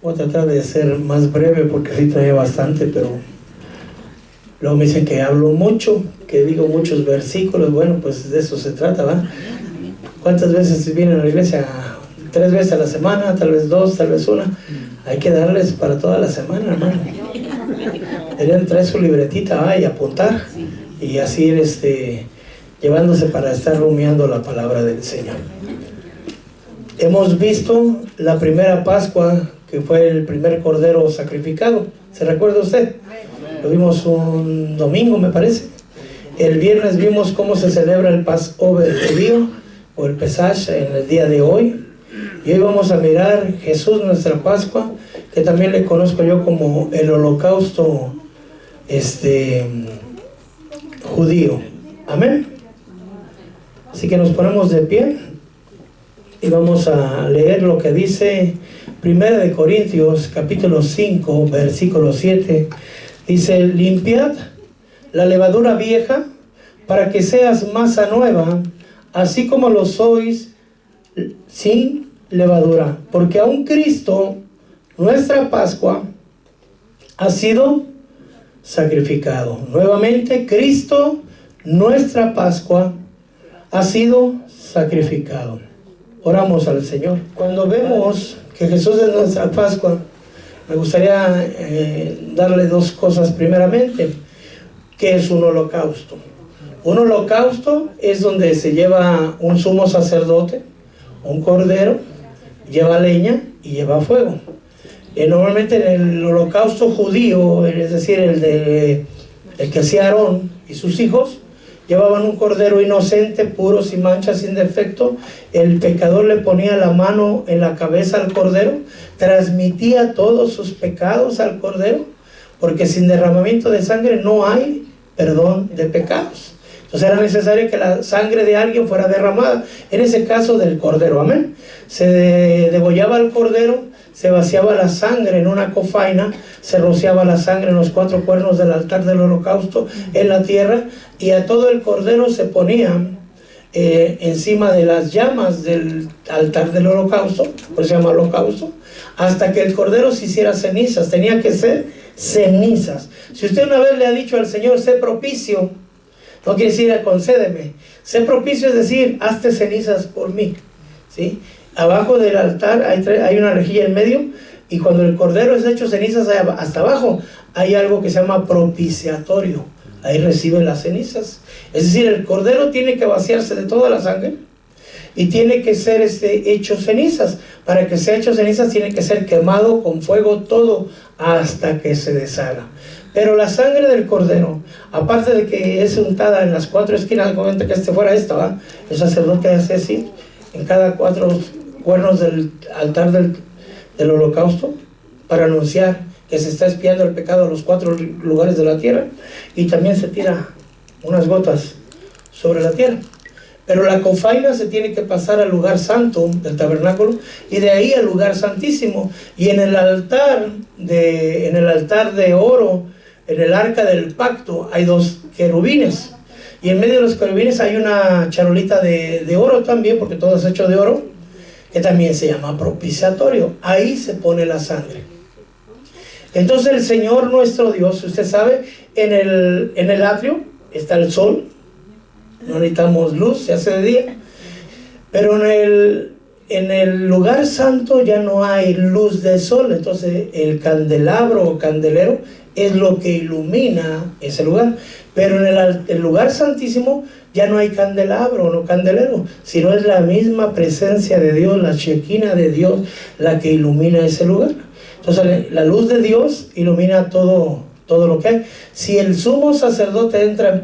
Voy a tratar de ser más breve porque sí traía bastante, pero luego me dicen que hablo mucho, que digo muchos versículos. Bueno, pues de eso se trata, ¿va? ¿Cuántas veces vienen a la iglesia? 3 veces a la semana, tal vez 2, tal vez 1. Hay que darles para toda la semana, hermano. Deberían traer su libretita y apuntar y así ir llevándose para estar rumiando la palabra del Señor. Hemos visto la primera Pascua, que fue el primer cordero sacrificado. ¿Se recuerda usted? Lo vimos un domingo, me parece. El viernes vimos cómo se celebra el Passover judío o el Pesach en el día de hoy. Y hoy vamos a mirar Jesús, nuestra Pascua, que también le conozco yo como el holocausto judío. Amén. Así que nos ponemos de pie y vamos a leer lo que dice 1 de Corintios capítulo 5 versículo 7. Dice: limpiad la levadura vieja para que seas masa nueva, así como lo sois sin levadura, porque aún Cristo, nuestra Pascua, ha sido sacrificado. Nuevamente, Cristo, nuestra Pascua, ha sido sacrificado. Oramos al Señor. Cuando vemos que Jesús es nuestra Pascua, me gustaría darle 2 cosas. Primeramente, ¿qué es un holocausto? Un holocausto es donde se lleva un sumo sacerdote, un cordero, lleva leña y lleva fuego. Normalmente en el holocausto judío, es decir, el que hacía Aarón y sus hijos, llevaban un cordero inocente, puro, sin mancha, sin defecto. El pecador le ponía la mano en la cabeza al cordero, transmitía todos sus pecados al cordero, porque sin derramamiento de sangre no hay perdón de pecados. Entonces era necesario que la sangre de alguien fuera derramada, en ese caso del cordero, amén. Se degollaba el cordero, se vaciaba la sangre en una cofaina, se rociaba la sangre en los 4 cuernos del altar del holocausto en la tierra, y a todo el cordero se ponía encima de las llamas del altar del holocausto, por eso se llama holocausto, hasta que el cordero se hiciera cenizas. Tenía que ser cenizas. Si usted una vez le ha dicho al Señor: sé propicio, no quiere decir concédeme. Sé propicio es decir, hazte cenizas por mí, ¿sí? Abajo del altar hay una rejilla en medio, y cuando el cordero es hecho cenizas, hasta abajo hay algo que se llama propiciatorio. Ahí recibe las cenizas. Es decir, el cordero tiene que vaciarse de toda la sangre y tiene que ser hecho cenizas. Para que sea hecho cenizas tiene que ser quemado con fuego todo hasta que se deshaga. Pero la sangre del cordero, aparte de que es untada en las 4 esquinas, como que fuera esta, ¿va? El sacerdote hace así en cada 4 cuernos del altar del holocausto, para anunciar que se está expiando el pecado a los 4 lugares de la tierra, y también se tira unas gotas sobre la tierra. Pero la cofaina se tiene que pasar al lugar santo del tabernáculo, y de ahí al lugar santísimo. Y en el altar de oro, en el arca del pacto, hay 2 querubines, y en medio de los querubines hay una charolita de oro también, porque todo es hecho de oro, que también se llama propiciatorio. Ahí se pone la sangre. Entonces el Señor nuestro Dios, usted sabe, en el atrio está el sol, no necesitamos luz, se hace de día, pero en el lugar santo ya no hay luz de sol. Entonces el candelabro o candelero es lo que ilumina ese lugar. Pero en el lugar santísimo ya no hay candelabro, no candelero, sino es la misma presencia de Dios, la Shekinah de Dios, la que ilumina ese lugar. Entonces la luz de Dios ilumina todo lo que hay. Si el sumo sacerdote entra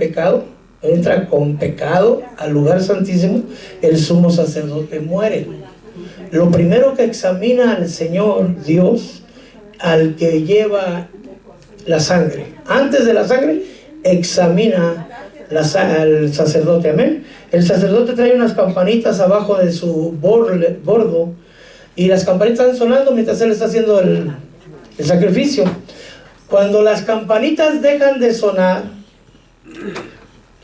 con pecado al lugar santísimo, el sumo sacerdote muere. Lo primero que examina al Señor Dios, al que lleva la sangre, antes de la sangre, examina al sacerdote, amén. El sacerdote trae unas campanitas abajo de su bordo, y las campanitas están sonando mientras él está haciendo el sacrificio. Cuando las campanitas dejan de sonar,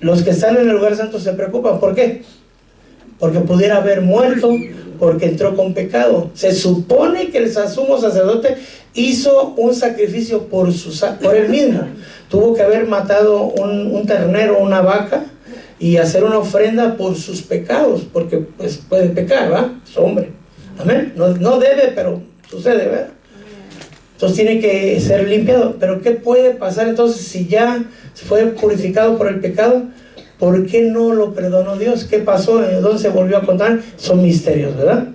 los que están en el lugar santo se preocupan. ¿Por qué? Porque pudiera haber muerto, porque entró con pecado. Se supone que el sumo sacerdote hizo un sacrificio por él mismo. Tuvo que haber matado un ternero, una vaca, y hacer una ofrenda por sus pecados, porque pues puede pecar, ¿va? Es hombre. Amén. No debe, pero sucede, ¿verdad? Entonces tiene que ser limpiado. Pero ¿qué puede pasar entonces si ya fue purificado por el pecado? ¿Por qué no lo perdonó Dios? ¿Qué pasó? ¿Dónde se volvió a contar? Son misterios, ¿verdad?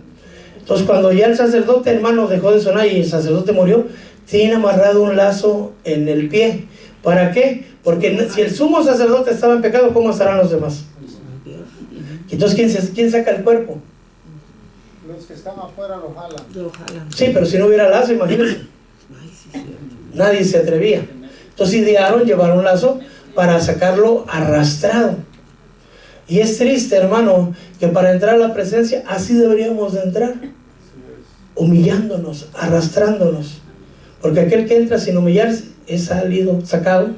Entonces cuando ya el sacerdote, hermano, dejó de sonar y el sacerdote murió, tiene amarrado un lazo en el pie. ¿Para qué? Porque si el sumo sacerdote estaba en pecado, ¿cómo estarán los demás? Entonces, ¿quién saca el cuerpo? Los que están afuera lo jalan. Sí, pero si no hubiera lazo, imagínense. Nadie se atrevía. Entonces idearon llevar un lazo para sacarlo arrastrado. Y es triste, hermano, que para entrar a la presencia así deberíamos de entrar, humillándonos, arrastrándonos, porque aquel que entra sin humillarse es sacado,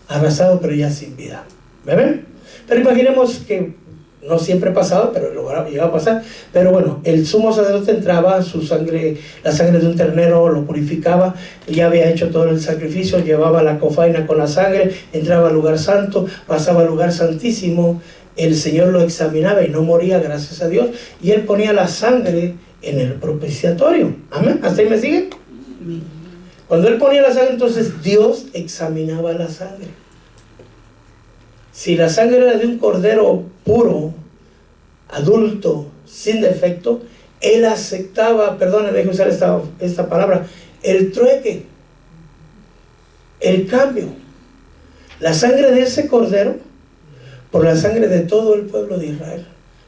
arrastrado, pero ya sin vida. ¿Me ven? Pero imaginemos que no siempre pasaba, pero llegaba a pasar. Pero bueno, el sumo sacerdote entraba, su sangre, la sangre de un ternero lo purificaba, ya había hecho todo el sacrificio, llevaba la cofaina con la sangre, entraba al lugar santo, pasaba al lugar santísimo, el Señor lo examinaba y no moría, gracias a Dios, y él ponía la sangre en el propiciatorio. Amén. ¿Hasta ahí me siguen? Cuando él ponía la sangre, entonces Dios examinaba la sangre. Si la sangre era de un cordero puro, adulto, sin defecto, él aceptaba, perdón, deje usar esta palabra, el trueque, el cambio, la sangre de ese cordero por la sangre de todo el pueblo de Israel.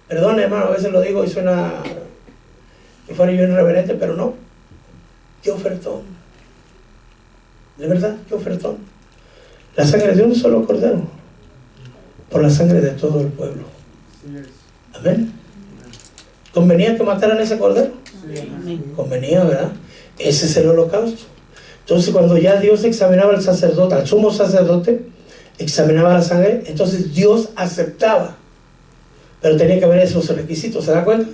Perdón, hermano, a veces lo digo y suena que fuera yo irreverente, pero no. ¿Qué ofertón? De verdad, ¿qué ofertón? La sangre de un solo cordero por la sangre de todo el pueblo. Amén. ¿Convenía que mataran ese cordero? Convenía, ¿verdad? Ese es el holocausto. Entonces cuando ya Dios examinaba al sacerdote, al sumo sacerdote, examinaba la sangre, entonces Dios aceptaba, pero tenía que haber esos requisitos, ¿se da cuenta?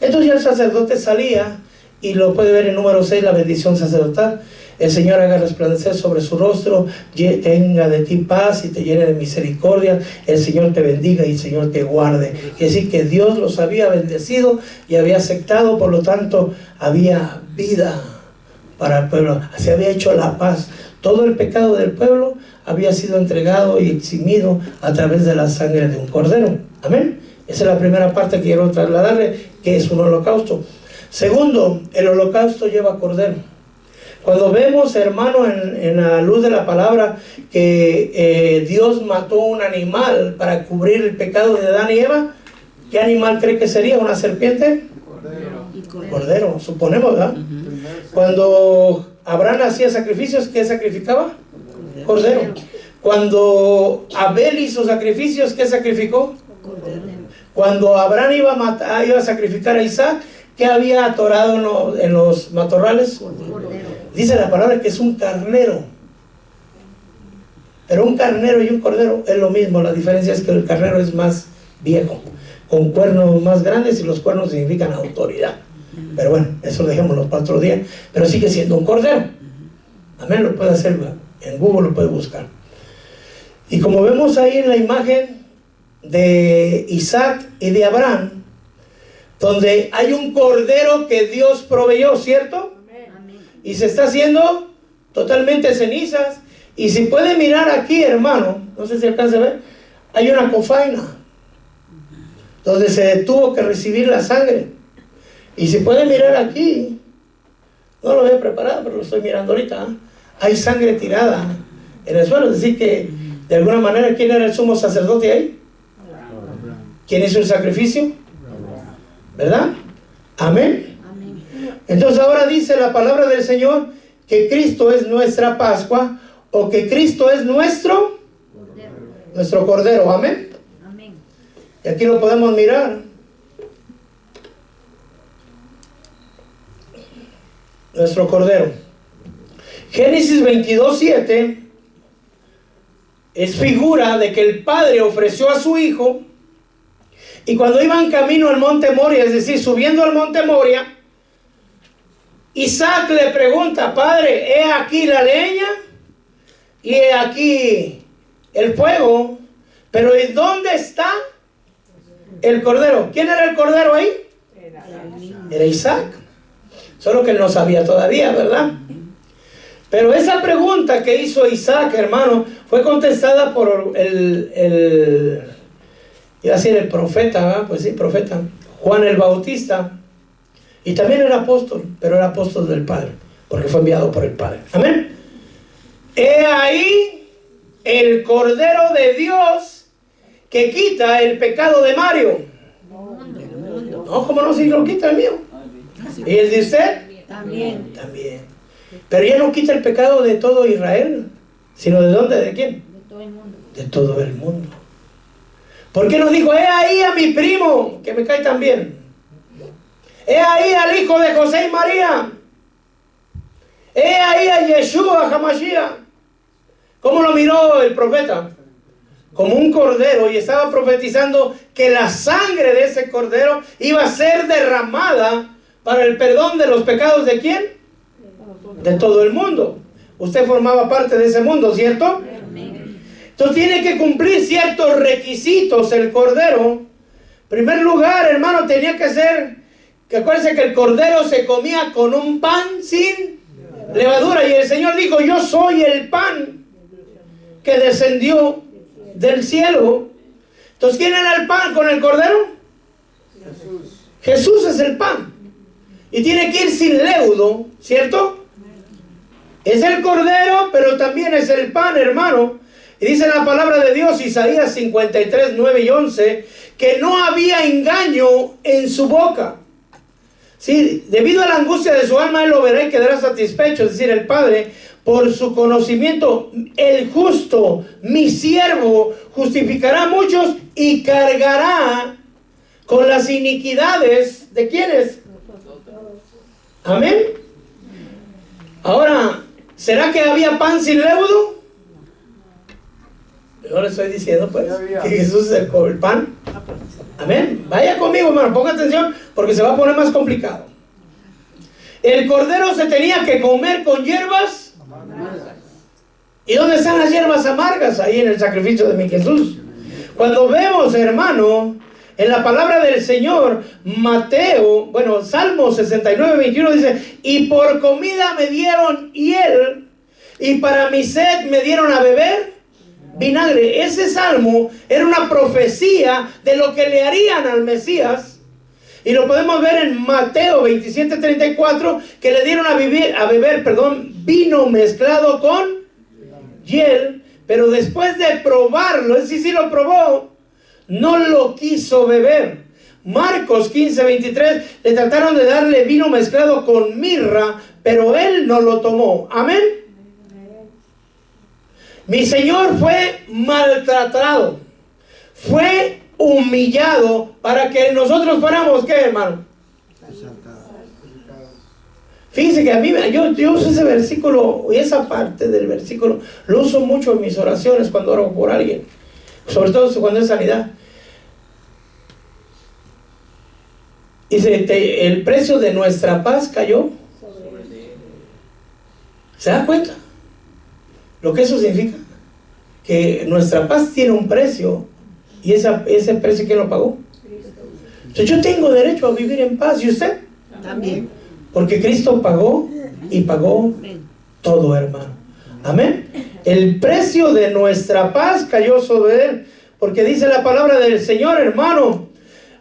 Entonces ya el sacerdote salía, y lo puede ver en número 6, la bendición sacerdotal. El Señor haga resplandecer sobre su rostro, tenga de ti paz y te llene de misericordia. El Señor te bendiga y el Señor te guarde. Es decir, que Dios los había bendecido y había aceptado, por lo tanto había vida para el pueblo. Se había hecho la paz. Todo el pecado del pueblo había sido entregado y eximido a través de la sangre de un cordero. Amén. Esa es la primera parte que quiero trasladarle, que es un holocausto. Segundo, el holocausto lleva cordero. Cuando vemos, hermano, en la luz de la palabra, que Dios mató un animal para cubrir el pecado de Adán y Eva, ¿qué animal cree que sería? ¿Una serpiente? Cordero, suponemos, ¿verdad? Cuando Abraham hacía sacrificios, ¿qué sacrificaba? Cordero. Cuando Abel hizo sacrificios, ¿qué sacrificó? Cuando Abraham iba a sacrificar a Isaac, ¿qué había atorado en los matorrales? Dice la palabra que es un carnero. Pero un carnero y un cordero es lo mismo. La diferencia es que el carnero es más viejo, con cuernos más grandes, y los cuernos significan autoridad. Pero bueno, eso lo dejamos para otro día. Pero sigue siendo un cordero. Amén, lo puede hacer, en Google lo puede buscar. Y como vemos ahí en la imagen de Isaac y de Abraham, donde hay un cordero que Dios proveyó, ¿cierto? Y se está haciendo totalmente cenizas. Y si puede mirar aquí, hermano, no sé si alcanza a ver, hay una cofaina donde se tuvo que recibir la sangre. Y si puede mirar aquí, no lo había preparado, pero lo estoy mirando ahorita, hay sangre tirada en el suelo. Es decir que, de alguna manera, ¿quién era el sumo sacerdote ahí? ¿Quién hizo el sacrificio? ¿Verdad? Amén. Entonces ahora dice la palabra del Señor que Cristo es nuestra Pascua, o que Cristo es nuestro Cordero. Amén. Y aquí lo podemos mirar. Nuestro Cordero. Génesis 22:7 es figura de que el Padre ofreció a su Hijo, Y cuando iban camino al monte Moria, es decir, subiendo al monte Moria, Isaac le pregunta: Padre, he aquí la leña y he aquí el fuego, pero ¿en dónde está el cordero? ¿Quién era el cordero ahí? Era Isaac. Solo que él no sabía todavía, ¿verdad? Pero esa pregunta que hizo Isaac, hermano, fue contestada por iba a decir el profeta, ¿verdad? Pues sí, profeta, Juan el Bautista. Y también era apóstol, pero era apóstol del Padre, porque fue enviado por el Padre. Amén. He ahí el Cordero de Dios que quita el pecado de Mario. No, ¿cómo no? Si lo quita el mío. ¿Y el de usted? También. También. Pero ya no quita el pecado de todo Israel, sino ¿de dónde? ¿De quién? De todo el mundo. De todo el mundo. ¿Por qué no dijo: he ahí a mi primo, que me cae tan bien? He ahí al hijo de José y María. He ahí a Yeshua, a Hamashiach. ¿Cómo lo miró el profeta? Como un cordero, y estaba profetizando que la sangre de ese cordero iba a ser derramada para el perdón de los pecados ¿de quién? De todo el mundo. Usted formaba parte de ese mundo, ¿cierto? Entonces tiene que cumplir ciertos requisitos el cordero. En primer lugar, hermano, tenía que ser, que acuérdense que el cordero se comía con un pan sin levadura. Y el Señor dijo: yo soy el pan que descendió del cielo. Entonces, ¿quién era el pan con el cordero? Jesús. Jesús es el pan. Y tiene que ir sin leudo, ¿cierto? Es el cordero, pero también es el pan, hermano. Y dice la palabra de Dios, Isaías 53, 9 y 11, que no había engaño en su boca. Sí, debido a la angustia de su alma, él lo verá y quedará satisfecho. Es decir, el Padre, por su conocimiento, el justo, mi siervo, justificará a muchos y cargará con las iniquidades de ¿quiénes? Amén. Ahora, ¿será que había pan sin leudo? Yo le estoy diciendo pues que Jesús es el pan. Amén. Vaya conmigo, hermano, ponga atención porque se va a poner más complicado. El cordero se tenía que comer con hierbas. ¿Y dónde están las hierbas amargas? Ahí en el sacrificio de mi Jesús. Cuando vemos, hermano, en la palabra del Señor, Salmo 69, 21 dice: y por comida me dieron hiel, y para mi sed me dieron a beber vinagre. Ese salmo era una profecía de lo que le harían al Mesías. Y lo podemos ver en Mateo 27, 34, que le dieron a beber vino mezclado con hiel. Pero después de probarlo, él sí lo probó, no lo quiso beber. Marcos 15, 23, le trataron de darle vino mezclado con mirra, pero él no lo tomó. Amén. Mi Señor fue maltratado, fue humillado para que nosotros fuéramos, ¿qué, hermano? Fíjense que a mí, yo uso ese versículo, y esa parte del versículo, lo uso mucho en mis oraciones cuando oro por alguien, sobre todo cuando es sanidad. Dice: el precio de nuestra paz cayó. ¿Se da cuenta lo que eso significa? Que nuestra paz tiene un precio, y ese precio, ¿quién lo pagó? Entonces yo tengo derecho a vivir en paz, ¿y usted? También. Porque Cristo pagó, y pagó todo, hermano. Amén. El precio de nuestra paz cayó sobre él, porque dice la palabra del Señor, hermano: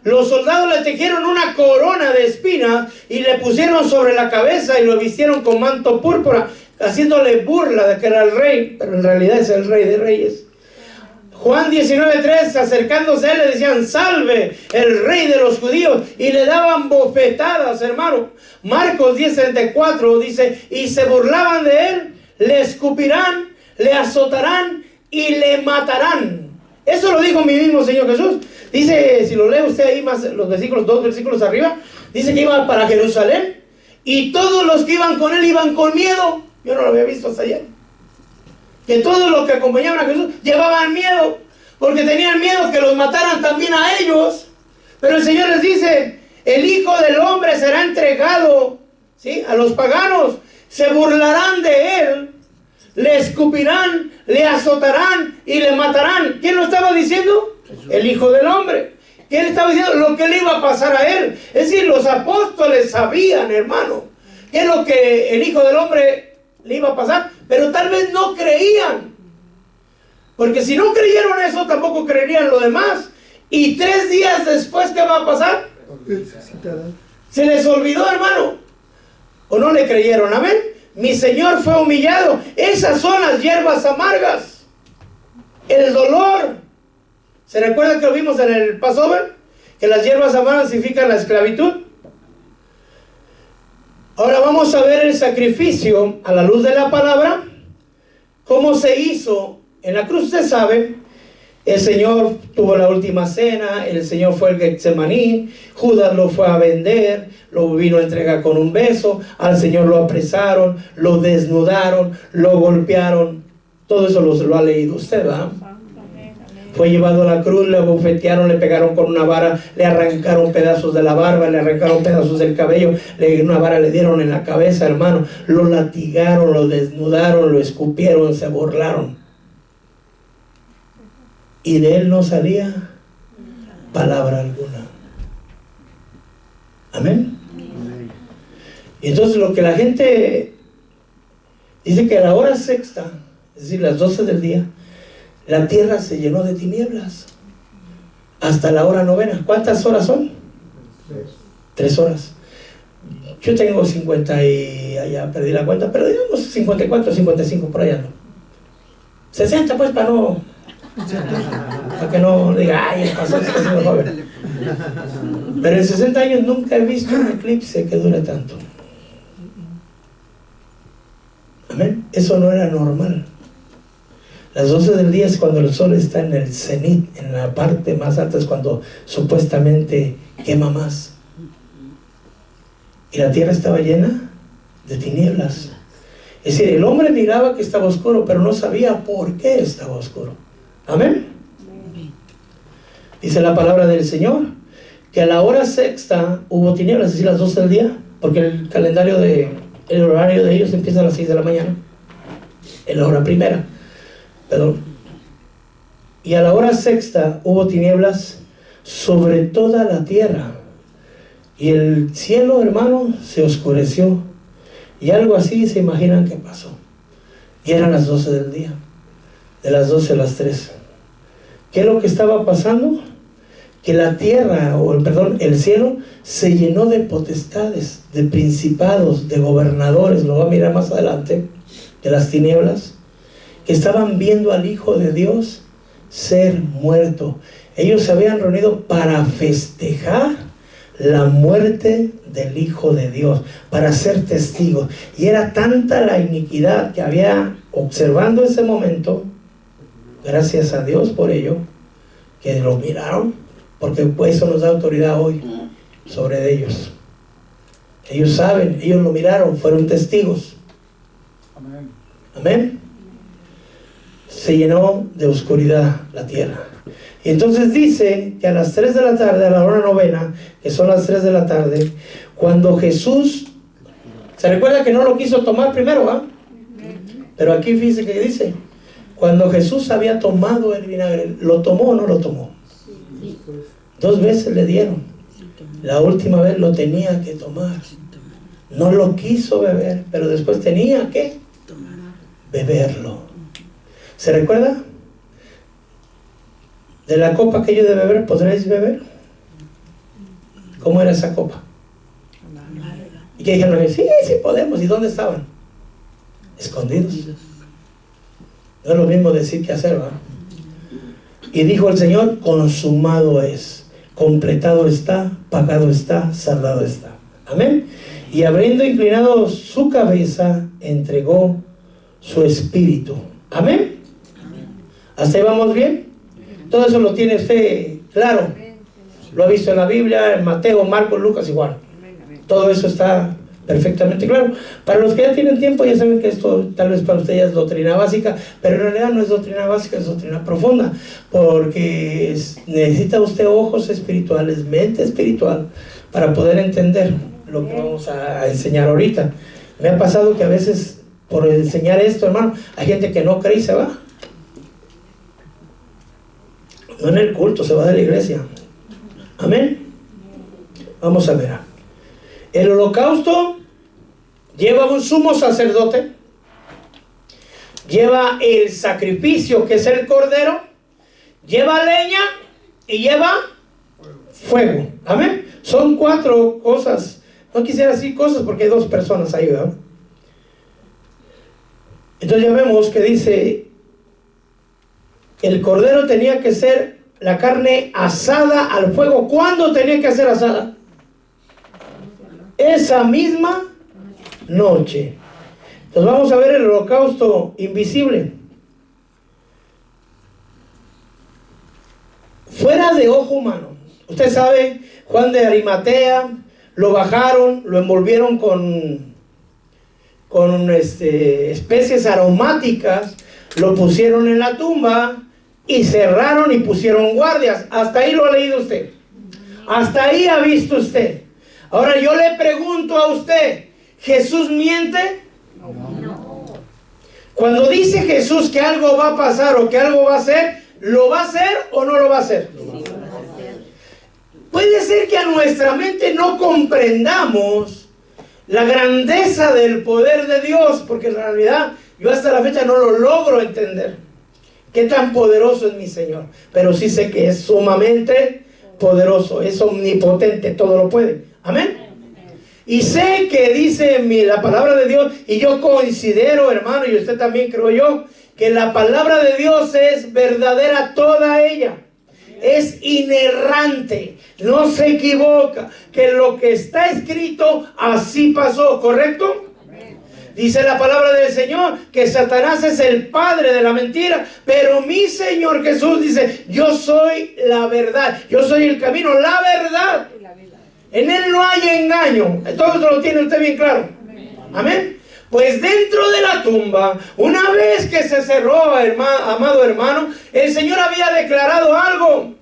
los soldados le tejieron una corona de espinas y le pusieron sobre la cabeza y lo vistieron con manto púrpura, haciéndole burla de que era el rey, pero en realidad es el Rey de Reyes. Juan 19:3, acercándose a él, le decían: salve el Rey de los judíos, y le daban bofetadas, hermano. Marcos 10:34 dice: y se burlaban de él, le escupirán, le azotarán y le matarán. Eso lo dijo mi mismo Señor Jesús. Dice, si lo lee usted ahí más los versículos, 2 versículos arriba, dice que iba para Jerusalén, y todos los que iban con él iban con miedo. Yo no lo había visto hasta ayer. Que todos los que acompañaban a Jesús llevaban miedo, porque tenían miedo que los mataran también a ellos. Pero el Señor les dice, el Hijo del Hombre será entregado, ¿sí?, a los paganos. Se burlarán de él, le escupirán, le azotarán y le matarán. ¿Quién lo estaba diciendo? El Hijo del Hombre. ¿Quién estaba diciendo? Lo que le iba a pasar a él. Es decir, los apóstoles sabían, hermano, qué es lo que el Hijo del Hombre le iba a pasar, pero tal vez no creían. Porque si no creyeron eso, tampoco creerían lo demás. Y 3 días después, ¿qué va a pasar? Se les olvidó, hermano. ¿O no le creyeron? Amén. Mi Señor fue humillado. Esas son las hierbas amargas. El dolor. ¿Se recuerda que lo vimos en el Passover? Que las hierbas amargas significan la esclavitud. Ahora vamos a ver el sacrificio a la luz de la palabra. ¿Cómo se hizo en la cruz? Usted sabe, el Señor tuvo la última cena, el Señor fue al Getsemaní, Judas lo fue a vender, lo vino a entregar con un beso, al Señor lo apresaron, lo desnudaron, lo golpearon. Todo eso lo ha leído usted, ¿verdad? Fue llevado a la cruz, le bofetearon, le pegaron con una vara, le arrancaron pedazos de la barba, le arrancaron pedazos del cabello, una vara le dieron en la cabeza, hermano, lo latigaron, lo desnudaron, lo escupieron, se burlaron. Y de él no salía palabra alguna. Amén. Y entonces lo que la gente dice, que a la hora sexta, es decir, las 12 del día, la tierra se llenó de tinieblas hasta la hora novena. ¿Cuántas horas son? 3 horas. Yo tengo 50 y allá perdí la cuenta, pero digamos 54, 55 por allá, ¿no? 60 pues, para que no diga, ay, el pastor está siendo joven. Pero en 60 años nunca he visto un eclipse que dure tanto. Amén. Eso no era normal. Las 12 del día es cuando el sol está en el cenit, en la parte más alta, es cuando supuestamente quema más. Y la tierra estaba llena de tinieblas. Es decir, el hombre miraba que estaba oscuro, pero no sabía por qué estaba oscuro. Amén. Dice la palabra del Señor que a la hora sexta hubo tinieblas, es decir, las 12 del día, porque el horario de ellos empieza a las 6 de la mañana, en la hora primera. Perdón. Y a la hora sexta hubo tinieblas sobre toda la tierra, y el cielo, hermano, se oscureció, y algo así se imaginan que pasó. Y eran las 12 del día, de las 12 a las 3. ¿Qué es lo que estaba pasando? Que la tierra, el cielo se llenó de potestades, de principados, de gobernadores, lo va a mirar más adelante, de las tinieblas, que estaban viendo al Hijo de Dios ser muerto. Ellos se habían reunido para festejar la muerte del Hijo de Dios, para ser testigos. Y era tanta la iniquidad que había observando ese momento, gracias a Dios por ello, que lo miraron, porque pues eso nos da autoridad hoy sobre ellos. Ellos saben, ellos lo miraron, fueron testigos. Amén. Amén. Se llenó de oscuridad la tierra. Y entonces dice que a las 3 de la tarde, a la hora novena, que son las 3 de la tarde, cuando Jesús, ¿se recuerda que no lo quiso tomar primero, ¿ah? Pero aquí fíjese que dice, cuando Jesús había tomado el vinagre, ¿lo tomó o no lo tomó? 2 veces le dieron. La última vez lo tenía que tomar. No lo quiso beber, pero después tenía que beberlo. ¿Se recuerda? De la copa que yo de beber, ¿podréis beber? ¿Cómo era esa copa? Y que dijeron, sí podemos. ¿Y dónde estaban? Escondidos. No es lo mismo decir que hacer, ¿verdad? Y dijo el Señor, consumado es, completado está, pagado está, saldado está. Amén. Y habiendo inclinado su cabeza, entregó su espíritu. Amén. ¿Hasta ahí vamos bien? Todo eso lo tiene usted claro. Lo ha visto en la Biblia, en Mateo, Marcos, Lucas, igual. Todo eso está perfectamente claro. Para los que ya tienen tiempo, ya saben que esto tal vez para ustedes es doctrina básica, pero en realidad no es doctrina básica, es doctrina profunda, porque necesita usted ojos espirituales, mente espiritual, para poder entender lo que vamos a enseñar ahorita. Me ha pasado que a veces por enseñar esto, hermano, hay gente que no cree y se va. No en el culto, se va de la iglesia. Amén. Vamos a ver. El holocausto lleva un sumo sacerdote, lleva el sacrificio que es el cordero, lleva leña y lleva fuego. Amén. Son 4 cosas. No quisiera decir cosas porque hay 2 personas ahí, ¿verdad? Entonces ya vemos que dice, el cordero tenía que ser la carne asada al fuego. ¿Cuándo tenía que ser asada? Esa misma noche. Entonces vamos a ver el holocausto invisible. Fuera de ojo humano. Usted sabe, Juan de Arimatea, lo bajaron, lo envolvieron con especies aromáticas, lo pusieron en la tumba y cerraron y pusieron guardias. Hasta ahí lo ha leído usted. Hasta ahí ha visto usted. Ahora yo le pregunto a usted, ¿Jesús miente? No. Cuando dice Jesús que algo va a pasar o que algo va a hacer, ¿lo va a hacer o no lo va a hacer? Puede ser que a nuestra mente no comprendamos la grandeza del poder de Dios, porque en realidad yo hasta la fecha no lo logro entender. Qué tan poderoso es mi Señor. Pero sí sé que es sumamente poderoso, es omnipotente, todo lo puede. Amén. Y sé que dice la palabra de Dios, y yo considero, hermano, y usted también creo yo, que la palabra de Dios es verdadera toda ella. Es inerrante, no se equivoca, que lo que está escrito así pasó, ¿correcto? Dice la palabra del Señor que Satanás es el padre de la mentira, pero mi Señor Jesús dice, yo soy la verdad, yo soy el camino, la verdad. En Él no hay engaño. Todo esto lo tiene usted bien claro. Amén. Pues dentro de la tumba, una vez que se cerró, amado hermano, el Señor había declarado algo.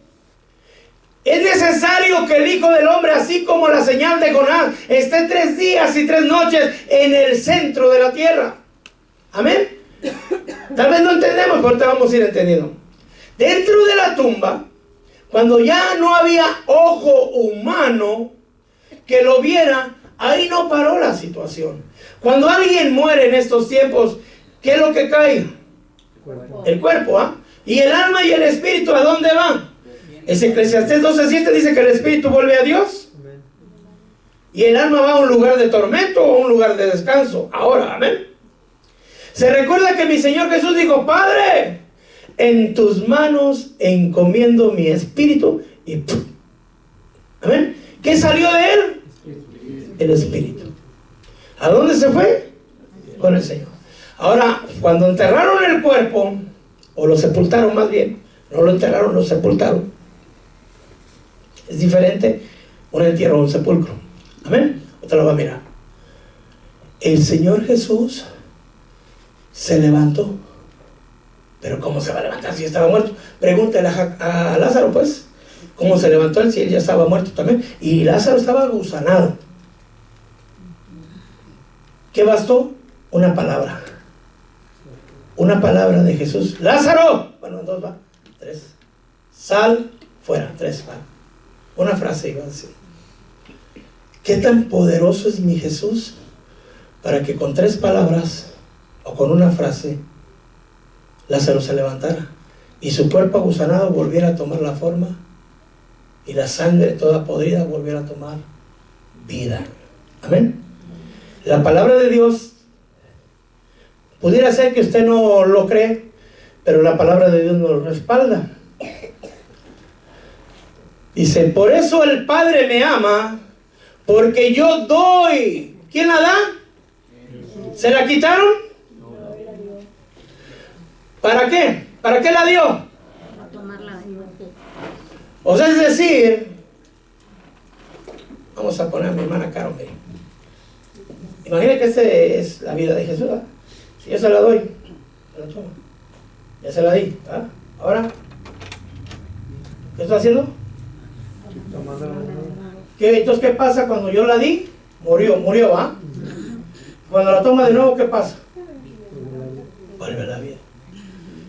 Es necesario que el Hijo del Hombre, así como la señal de Jonás, esté 3 días y 3 noches en el centro de la tierra. Amén. Tal vez no entendemos, pero ahorita vamos a ir entendiendo. Dentro de la tumba, cuando ya no había ojo humano que lo viera, ahí no paró la situación. Cuando alguien muere en estos tiempos, ¿qué es lo que cae? El cuerpo, ¿ah? Y el alma y el espíritu, ¿a dónde van? Eclesiastés 12:7 dice que el espíritu vuelve a Dios. Y el alma va a un lugar de tormento o a un lugar de descanso. Ahora, amén. Se recuerda que mi Señor Jesús dijo, Padre, en tus manos encomiendo mi espíritu. Y ¡pum! Amén. ¿Qué salió de él? El espíritu. ¿A dónde se fue? Con el Señor. Ahora, cuando enterraron el cuerpo, o lo sepultaron más bien, no lo enterraron, lo sepultaron. Es diferente un entierro o un sepulcro. Amén. Otra lo va a mirar. El Señor Jesús se levantó. Pero ¿cómo se va a levantar si estaba muerto? Pregúntale a Lázaro, pues. ¿Cómo se levantó él si él ya estaba muerto también? Y Lázaro estaba gusanado. ¿Qué bastó? Una palabra. Una palabra de Jesús. ¡Lázaro! Bueno, 2 va. 3. Sal fuera. 3 va. Una frase iba a decir. ¿Qué tan poderoso es mi Jesús para que con 3 palabras o con una frase Lázaro se levantara y su cuerpo agusanado volviera a tomar la forma y la sangre toda podrida volviera a tomar vida? Amén. La palabra de Dios, pudiera ser que usted no lo cree, pero la palabra de Dios nos lo respalda. Dice, por eso el Padre me ama, porque yo doy. ¿Quién la da? ¿Se la quitaron? ¿Para qué? ¿Para qué la dio? O sea, es decir, vamos a poner a mi hermana Carmen. Imagina que esa es la vida de Jesús, ¿verdad? Si yo se la doy, se la tomo. Ya se la di, ¿verdad? Ahora, ¿qué estoy haciendo? Entonces, ¿qué pasa cuando yo la di? Murió, ¿va? Cuando la toma de nuevo, ¿qué pasa? Vuelve la vida.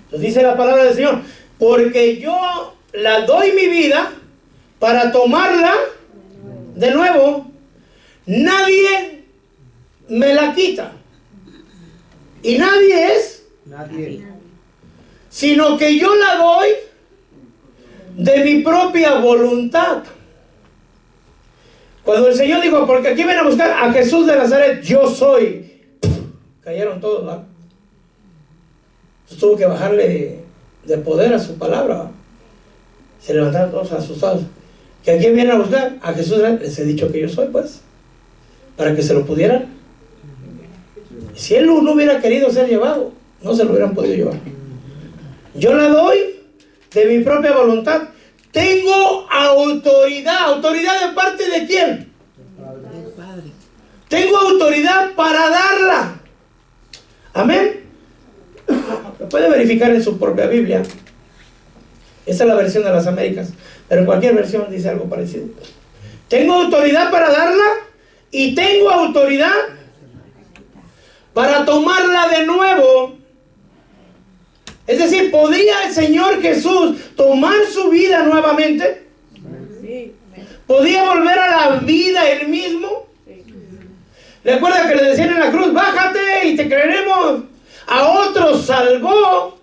Entonces dice la palabra del Señor, porque yo la doy mi vida para tomarla de nuevo, nadie me la quita. Y nadie es, sino que yo la doy de mi propia voluntad. Cuando el Señor dijo, porque aquí ven a buscar a Jesús de Nazaret, yo soy, cayeron todos, ¿verdad? Tuvo que bajarle de poder a su palabra, ¿verdad? Se levantaron todos asustados. ¿Que aquí vienen a buscar? A Jesús les he dicho que yo soy, pues, para que se lo pudieran. Si él no hubiera querido ser llevado, no se lo hubieran podido llevar. Yo la doy de mi propia voluntad. Tengo autoridad. ¿Autoridad de parte de quién? Tengo autoridad para darla. Amén. Lo puede verificar en su propia Biblia. Esta es la versión de las Américas, pero en cualquier versión dice algo parecido. Tengo autoridad para darla y tengo autoridad para tomarla de nuevo. Es decir, ¿podría el Señor Jesús tomar su vida nuevamente? ¿Podía volver a la vida él mismo? ¿Recuerda que le decían en la cruz, bájate y te creeremos? A otros salvó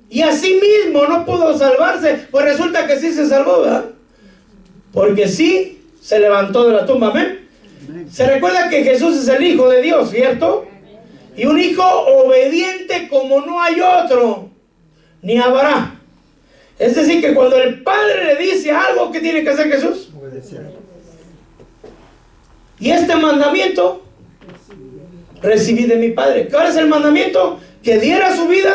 y a sí mismo no pudo salvarse. Pues resulta que sí se salvó, ¿verdad? Porque sí se levantó de la tumba. Amén. Se recuerda que Jesús es el Hijo de Dios, ¿cierto? Y un hijo obediente como no hay otro, ni habrá. Es decir, que cuando el Padre le dice algo, ¿qué tiene que hacer Jesús? Obedecer. Y este mandamiento recibí de mi Padre. ¿Cuál es el mandamiento? Que diera su vida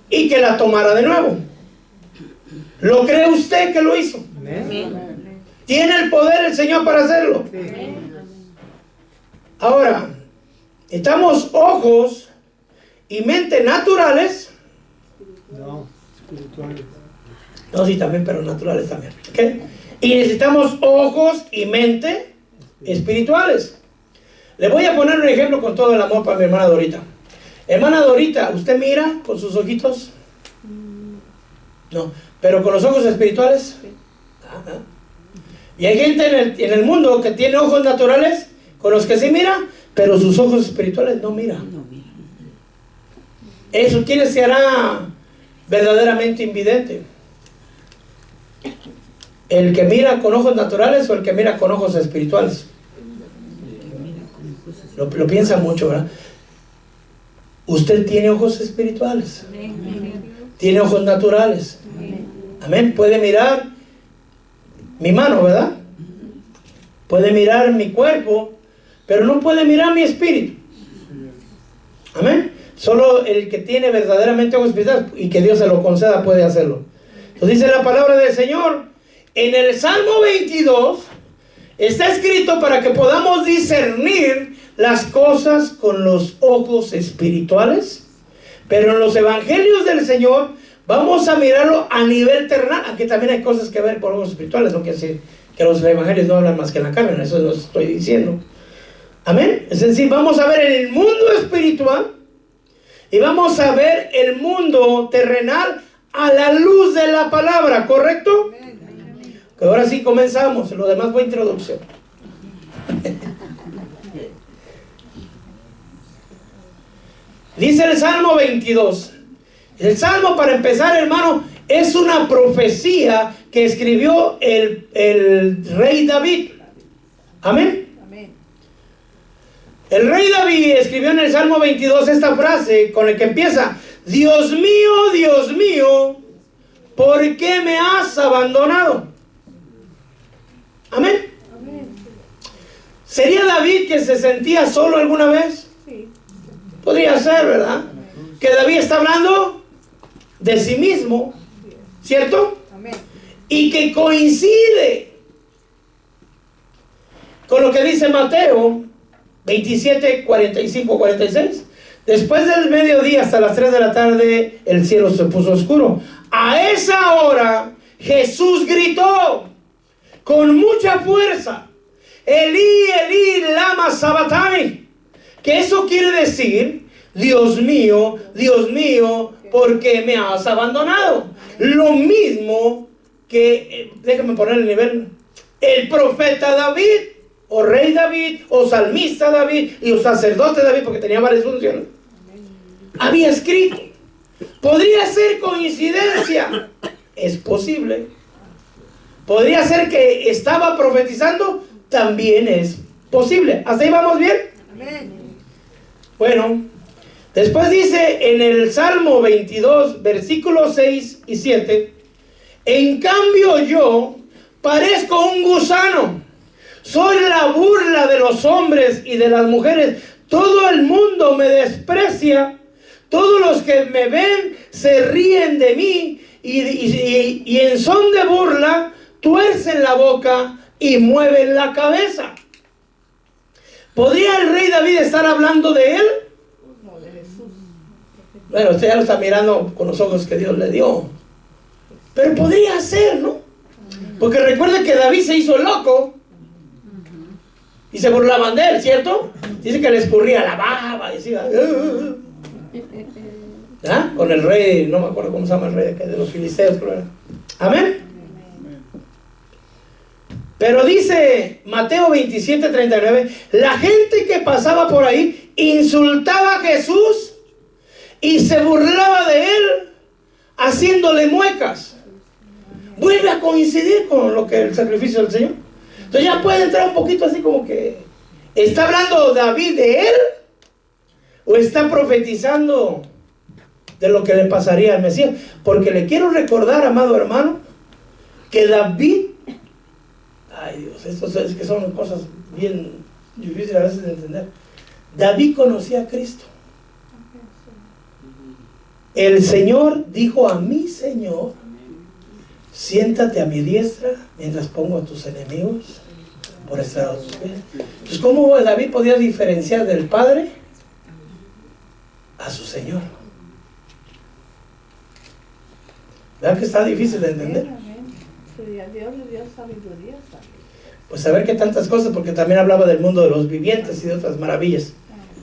y que la tomara de nuevo. ¿Lo cree usted que lo hizo? Amén. ¿Tiene el poder el Señor para hacerlo? Sí. Ahora, estamos ojos y mente naturales. No, espirituales. No, sí, también, pero naturales también. ¿Okay? Y necesitamos ojos y mente espirituales. Le voy a poner un ejemplo con todo el amor para mi hermana Dorita. Hermana Dorita, ¿usted mira con sus ojitos? No, pero con los ojos espirituales. Ajá. Y hay gente en el mundo que tiene ojos naturales con los que sí mira, pero sus ojos espirituales no miran. Eso, ¿quién se hará verdaderamente invidente? ¿El que mira con ojos naturales o el que mira con ojos espirituales? Lo piensa mucho, ¿verdad? Usted tiene ojos espirituales. Tiene ojos naturales. Amén. Puede mirar mi mano, ¿verdad? Puede mirar mi cuerpo, pero no puede mirar mi espíritu. Amén. Solo el que tiene verdaderamente ojos espirituales y que Dios se lo conceda puede hacerlo. Entonces dice la palabra del Señor en el Salmo 22, está escrito para que podamos discernir las cosas con los ojos espirituales, pero en los evangelios del Señor vamos a mirarlo a nivel terrenal, aunque también hay cosas que ver con ojos espirituales. No quiere decir que los evangelios no hablan más que en la carne, eso no estoy diciendo. Amén. Es decir, vamos a ver el mundo espiritual y vamos a ver el mundo terrenal a la luz de la palabra, ¿correcto? Que ahora sí comenzamos, lo demás fue introducción. Dice el Salmo 22. El Salmo, para empezar, hermano, es una profecía que escribió el rey David. Amén. El rey David escribió en el Salmo 22 esta frase con la que empieza: Dios mío, ¿por qué me has abandonado? Amén. ¿Sería David que se sentía solo alguna vez? Sí. Podría ser, ¿verdad? Que David está hablando de sí mismo, ¿cierto? Amén. Y que coincide con lo que dice Mateo 27, 45, 46. Después del mediodía hasta las 3 de la tarde, el cielo se puso oscuro. A esa hora, Jesús gritó con mucha fuerza: Elí, Elí, lama sabachthani. Que eso quiere decir: Dios mío, ¿por qué me has abandonado? Lo mismo que, déjame poner el nivel, el profeta David, o rey David, o salmista David, y o sacerdote David, porque tenía varias funciones, había escrito. ¿Podría ser coincidencia? Es posible. ¿Podría ser que estaba profetizando? También es posible. ¿Hasta ahí vamos bien? Bueno, después dice en el Salmo 22, versículos 6 y 7: en cambio yo parezco un gusano, soy la burla de los hombres y de las mujeres, todo el mundo me desprecia, todos los que me ven se ríen de mí y en son de burla tuercen la boca y mueven la cabeza. ¿Podría el rey David estar hablando de él? No, de Jesús. Bueno, usted ya lo está mirando con los ojos que Dios le dio. Pero podría ser, ¿no? Porque recuerda que David se hizo loco y se burlaban de él, ¿cierto? Dice que le escurría la baba y decía, ¿ah? Con el rey, no me acuerdo cómo se llama el rey de los filisteos, creo era. Amén. Pero dice Mateo 27, 39, la gente que pasaba por ahí insultaba a Jesús y se burlaba de él, haciéndole muecas. Vuelve a coincidir con lo que el sacrificio del Señor. Entonces ya puede entrar un poquito así como que, ¿está hablando David de él? ¿O está profetizando de lo que le pasaría al Mesías? Porque le quiero recordar, amado hermano, que David, ay Dios, esto es que son cosas bien difíciles a veces de entender. David conocía a Cristo. El Señor dijo a mi Señor: siéntate a mi diestra mientras pongo a tus enemigos por estrado de tus pies. Entonces, ¿cómo David podía diferenciar del Padre a su Señor? ¿Verdad que está difícil de entender? Dios le dio sabiduría. Pues saber que tantas cosas, porque también hablaba del mundo de los vivientes y de otras maravillas.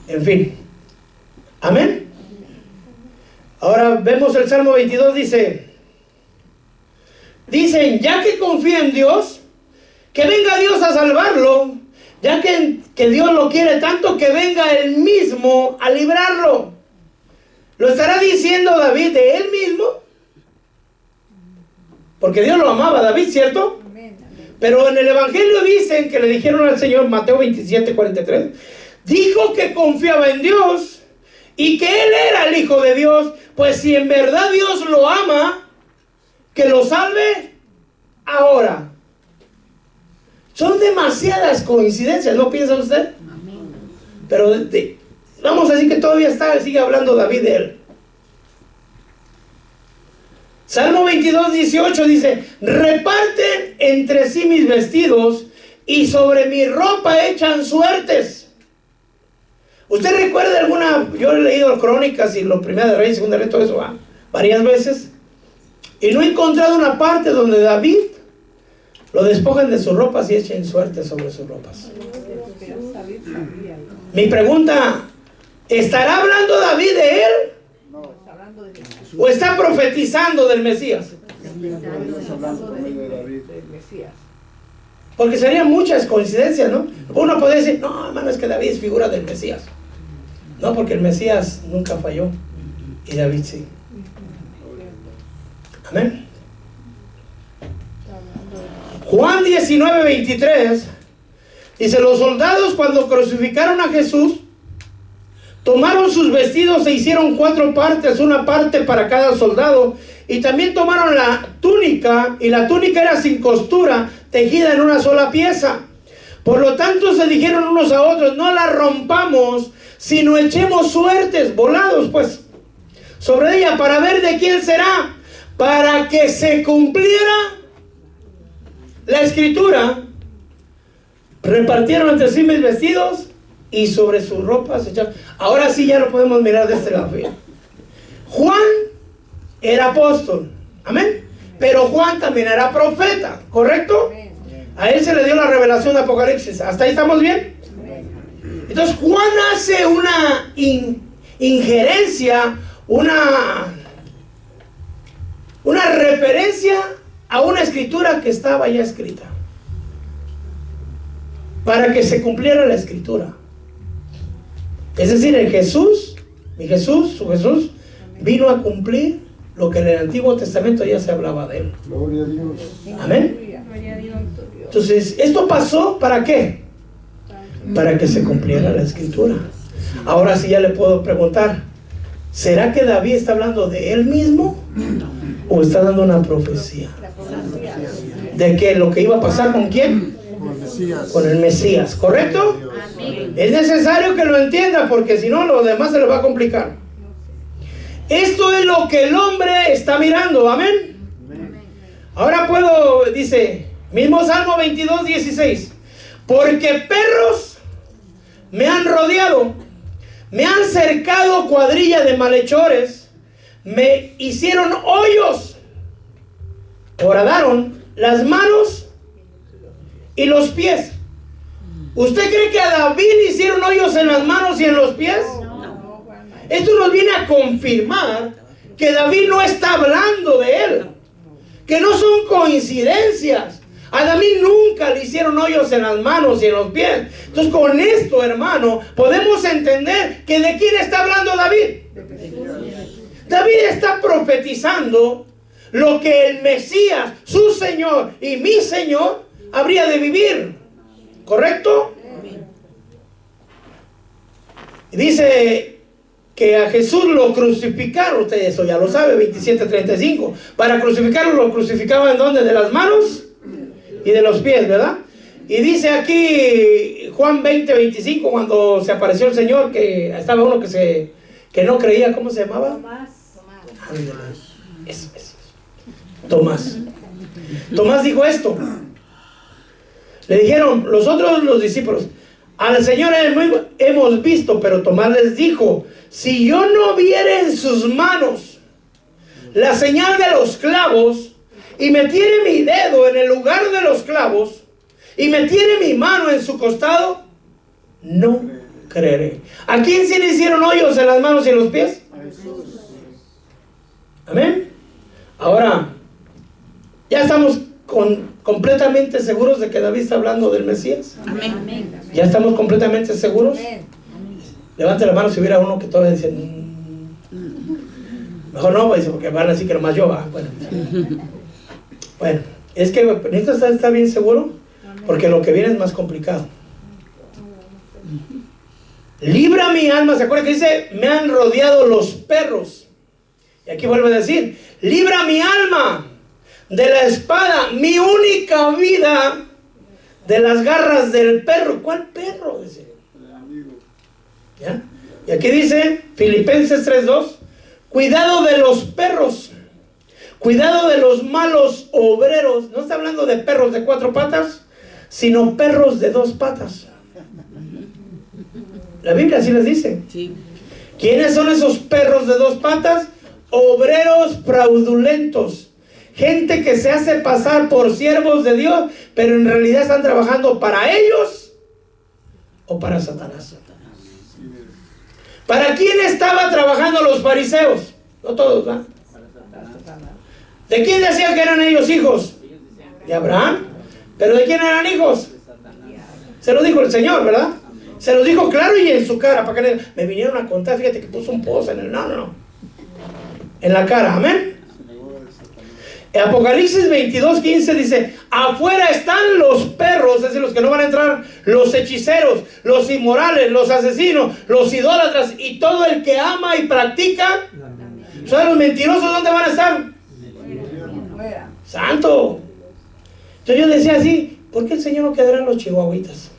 En fin. Amén. Ahora vemos el Salmo 22, dicen, ya que confía en Dios, que venga Dios a salvarlo, ya que Dios lo quiere tanto, que venga Él mismo a librarlo. ¿Lo estará diciendo David de Él mismo? Porque Dios lo amaba a David, ¿cierto? Pero en el Evangelio dicen que le dijeron al Señor, Mateo 27, 43, dijo que confiaba en Dios y que Él era el Hijo de Dios. Pues si en verdad Dios lo ama, que lo salve ahora. Son demasiadas coincidencias, ¿no piensa usted? Pero vamos a decir que todavía sigue hablando David de él. Salmo 22, 18 dice, reparten entre sí mis vestidos y sobre mi ropa echan suertes. ¿Usted recuerda alguna? Yo he leído crónicas y lo Primera de Reyes, Segunda de Reyes, todo eso varias veces, y no he encontrado una parte donde David lo despojan de sus ropas y echen suerte sobre sus ropas. Mi pregunta, ¿estará hablando David de él? ¿O está profetizando del Mesías? Porque serían muchas coincidencias, ¿no? Uno puede decir, no, hermano, es que David es figura del Mesías. No, porque el Mesías nunca falló y David sí. Amén. Juan 19, 23 dice, los soldados cuando crucificaron a Jesús tomaron sus vestidos e hicieron 4 partes, una parte para cada soldado, y también tomaron la túnica, y la túnica era sin costura, tejida en una sola pieza. Por lo tanto se dijeron unos a otros, no la rompamos, sino echemos suertes, volados pues, sobre ella para ver de quién será, para que se cumpliera la escritura. Repartieron entre sí mis vestidos y sobre sus ropas echaron. Ahora sí ya lo podemos mirar de este lado. Juan era apóstol, amén, pero Juan también era profeta, ¿correcto? A él se le dio la revelación de Apocalipsis. ¿Hasta ahí estamos bien? Entonces Juan hace una injerencia, una referencia a una escritura que estaba ya escrita, para que se cumpliera la escritura. Es decir, su Jesús vino a cumplir lo que en el Antiguo Testamento ya se hablaba de él. Gloria a Dios. Amén. Entonces, ¿esto pasó para qué? Para que se cumpliera la escritura. Ahora sí ya le puedo preguntar, ¿será que David está hablando de él mismo? ¿O está dando una profecía? ¿De que lo que iba a pasar con quién? Con el Mesías, ¿correcto? Es necesario que lo entienda, porque si no, lo demás se le va a complicar. Esto es lo que el hombre está mirando, amén. Ahora dice, mismo Salmo 22, 16. Porque perros me han rodeado, me han cercado cuadrilla de malhechores, me hicieron hoyos, horadaron las manos y los pies. ¿Usted cree que a David le hicieron hoyos en las manos y en los pies? No. Esto nos viene a confirmar que David no está hablando de él, que no son coincidencias. A David nunca le hicieron hoyos en las manos y en los pies. Entonces, con esto, hermano, podemos entender que ¿de quién está hablando David? David está profetizando lo que el Mesías, su Señor y mi Señor, habría de vivir. ¿Correcto? Y dice que a Jesús lo crucificaron. Usted eso ya lo sabe, 27:35. Para crucificarlo, lo crucificaban ¿dónde? De las manos y de los pies, ¿verdad? Y dice aquí Juan 20:25, cuando se apareció el Señor, que estaba uno que no creía. ¿Cómo se llamaba? Eso. Tomás dijo esto. Le dijeron los discípulos, al Señor hemos visto, pero Tomás les dijo, si yo no viere en sus manos la señal de los clavos, y metiere mi dedo en el lugar de los clavos, y metiere mi mano en su costado, no creeré. ¿A quién se le hicieron hoyos en las manos y en los pies? Amén. Ahora, ya estamos completamente seguros de que David está hablando del Mesías. Amén. ¿Ya estamos completamente seguros? Levante la mano si hubiera uno que todavía dice mejor no, pues, porque van a decir que nomás yo va. Bueno, es que necesito estar bien seguro, porque lo que viene es más complicado. Libra mi alma. ¿Se acuerda que dice? Me han rodeado los perros. Y aquí vuelve a decir, libra mi alma de la espada, mi única vida, de las garras del perro. ¿Cuál perro? Dice. ¿Ya? Y aquí dice, Filipenses 3:2, cuidado de los perros, cuidado de los malos obreros. No está hablando de perros de 4 patas, sino perros de 2 patas. La Biblia así les dice. Sí. ¿Quiénes son esos perros de 2 patas? Obreros fraudulentos. Gente que se hace pasar por siervos de Dios, pero en realidad están trabajando para ellos o para Satanás. ¿Para quién estaban trabajando los fariseos? No todos, ¿verdad? ¿De quién decían que eran ellos hijos? De Abraham. ¿Pero de quién eran hijos? Se lo dijo el Señor, ¿verdad? Se los dijo claro y en su cara. Para que me vinieron a contar, fíjate que puso un pozo en el... No. En la cara, amén. En Apocalipsis 22:15 dice, afuera están los perros, es decir, los que no van a entrar, los hechiceros, los inmorales, los asesinos, los idólatras y todo el que ama y practica. ¿Saben los mentirosos dónde van a estar? Santo. Entonces yo decía así, ¿por qué el Señor no quedará en los chihuahuitas?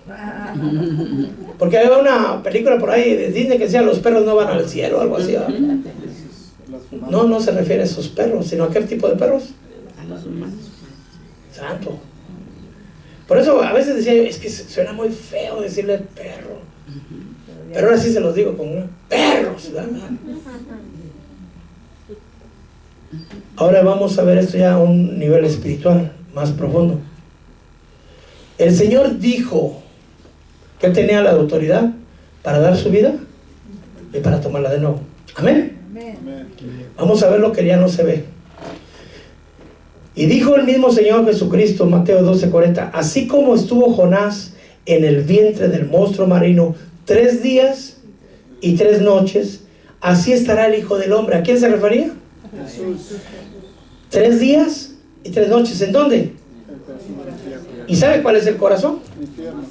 Porque había una película por ahí de Disney que decía, los perros no van al cielo, algo así, ¿verdad? No se refiere a esos perros, sino a qué tipo de perros. A los humanos. Santo. Por eso a veces decía yo, es que suena muy feo decirle perro. Pero ahora sí se los digo como perros, ¿verdad? Ahora vamos a ver esto ya a un nivel espiritual más profundo. El Señor dijo que Él tenía la autoridad para dar su vida y para tomarla de nuevo. Amén. Vamos a ver lo que ya no se ve. Y dijo el mismo Señor Jesucristo, Mateo 12:40, así como estuvo Jonás en el vientre del monstruo marino 3 días y 3 noches, así estará el Hijo del Hombre. ¿A quién se refería? Jesús. 3 días y 3 noches. ¿En dónde? ¿Y sabe cuál es el corazón? Infierno.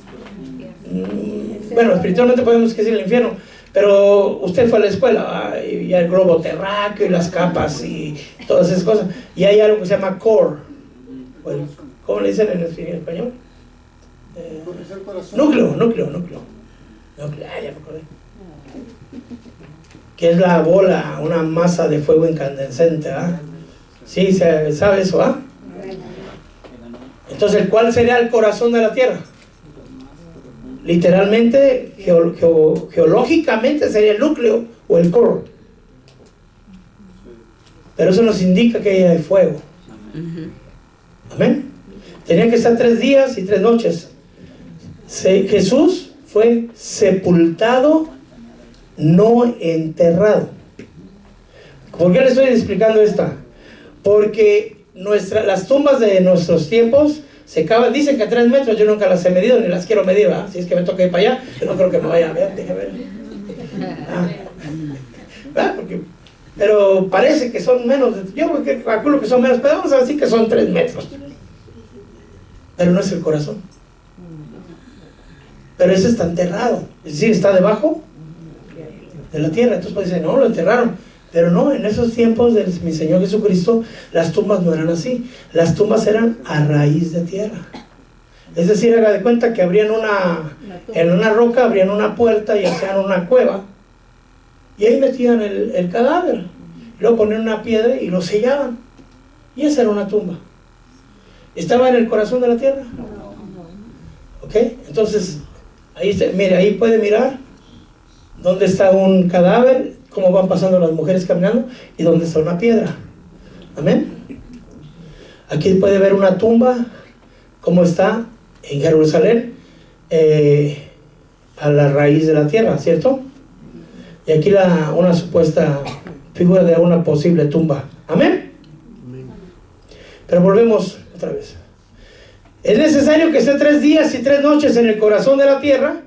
Bueno, espiritualmente podemos decir el infierno, pero usted fue a la escuela, y el globo terráqueo y las capas y todas esas cosas, y hay algo que se llama core. Bueno, ¿cómo le dicen en español? Es el corazón. Núcleo, ya me acordé. Que es la bola, una masa de fuego incandescente, ¿ah? Sí, se sabe eso, ¿ah? Entonces, ¿cuál sería el corazón de la tierra? Literalmente, geológicamente sería el núcleo o el core. Pero eso nos indica que hay fuego. Amén. Tenían que estar 3 días y 3 noches. Jesús fue sepultado, no enterrado. ¿Por qué le estoy explicando esta? Porque las tumbas de nuestros tiempos se cavan, dicen que a 3 metros. Yo nunca las he medido ni las quiero medir, ¿verdad? Si es que me toca ir para allá, yo no creo que me vaya a ver, déjame ver. Pero parece que son menos, yo calculo que son menos, pero vamos a decir que son 3 metros. Pero no es el corazón. Pero ese está enterrado, es decir, está debajo de la tierra. Entonces puede decir, no, lo enterraron. Pero no, en esos tiempos de mi Señor Jesucristo, las tumbas no eran así. Las tumbas eran a raíz de tierra. Es decir, haga de cuenta que abrían en una roca, abrían una puerta y hacían una cueva. Y ahí metían el cadáver. Luego ponían una piedra y lo sellaban. Y esa era una tumba. ¿Estaba en el corazón de la tierra? ¿Ok? Entonces, mire, ahí puede mirar dónde está un cadáver, cómo van pasando las mujeres caminando y dónde está una piedra. Amén. Aquí puede ver una tumba, cómo está en Jerusalén, a la raíz de la tierra, ¿cierto? Y aquí una supuesta figura de una posible tumba. Amén. Pero volvemos otra vez. Es necesario que esté 3 días y 3 noches en el corazón de la tierra.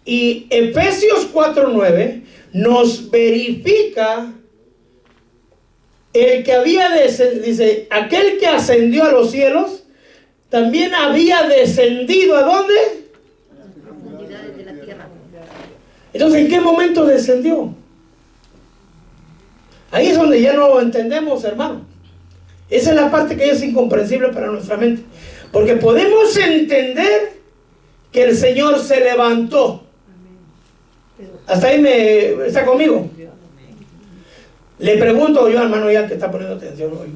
Y Efesios 4:9 nos verifica el que había dice, aquel que ascendió a los cielos también había descendido ¿a dónde? A las profundidades de la tierra. Entonces, ¿en qué momento descendió? Ahí es donde ya no lo entendemos, hermano. Esa es la parte que es incomprensible para nuestra mente, porque podemos entender que el Señor se levantó. Hasta ahí está conmigo. Le pregunto yo, hermano, ya que está poniendo atención hoy,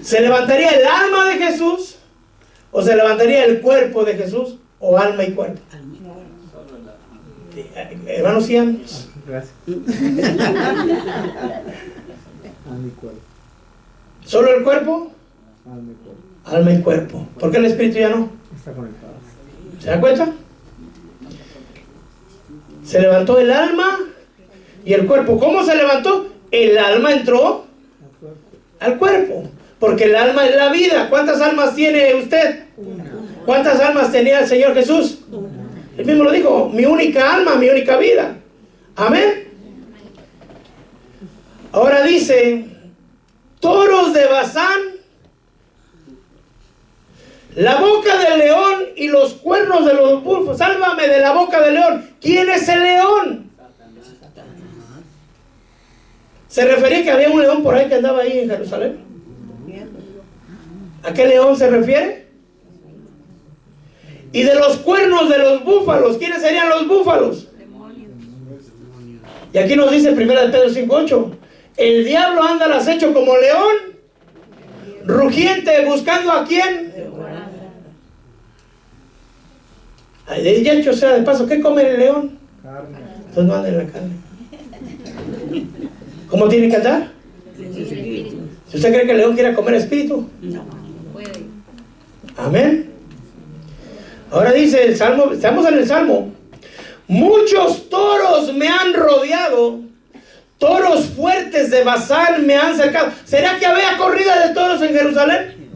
¿se levantaría el alma de Jesús? ¿O se levantaría el cuerpo de Jesús? ¿O alma y cuerpo? Hermanos y hermanos. Gracias. ¿Solo el cuerpo? Alma y cuerpo. Alma y cuerpo. ¿Por qué el espíritu ya no? Está conectado. ¿Se da cuenta? Se levantó el alma y el cuerpo. ¿Cómo se levantó? El alma entró al cuerpo. Porque el alma es la vida. ¿Cuántas almas tiene usted? ¿Cuántas almas tenía el Señor Jesús? Él mismo lo dijo, mi única alma, mi única vida. Amén. Ahora dice, toros de Bazán, la boca del león y los cuernos de los búfalos. Sálvame de la boca del león. ¿Quién es el león? ¿Se refería que había un león por ahí que andaba ahí en Jerusalén? ¿A qué león se refiere? Y de los cuernos de los búfalos. ¿Quiénes serían los búfalos? Y aquí nos dice 1 Pedro 5:8. El diablo anda al acecho como león, rugiente, buscando a quién. De hecho, sea de paso, ¿qué come el león? Carne. Entonces no anda en la carne. ¿Cómo tiene que andar? Si usted cree que el león quiere comer espíritu, Puede. amén. Ahora dice el Salmo, estamos en el Salmo. Muchos toros me han rodeado, toros fuertes de Basán me han cercado. ¿Será que había corrida de toros en Jerusalén?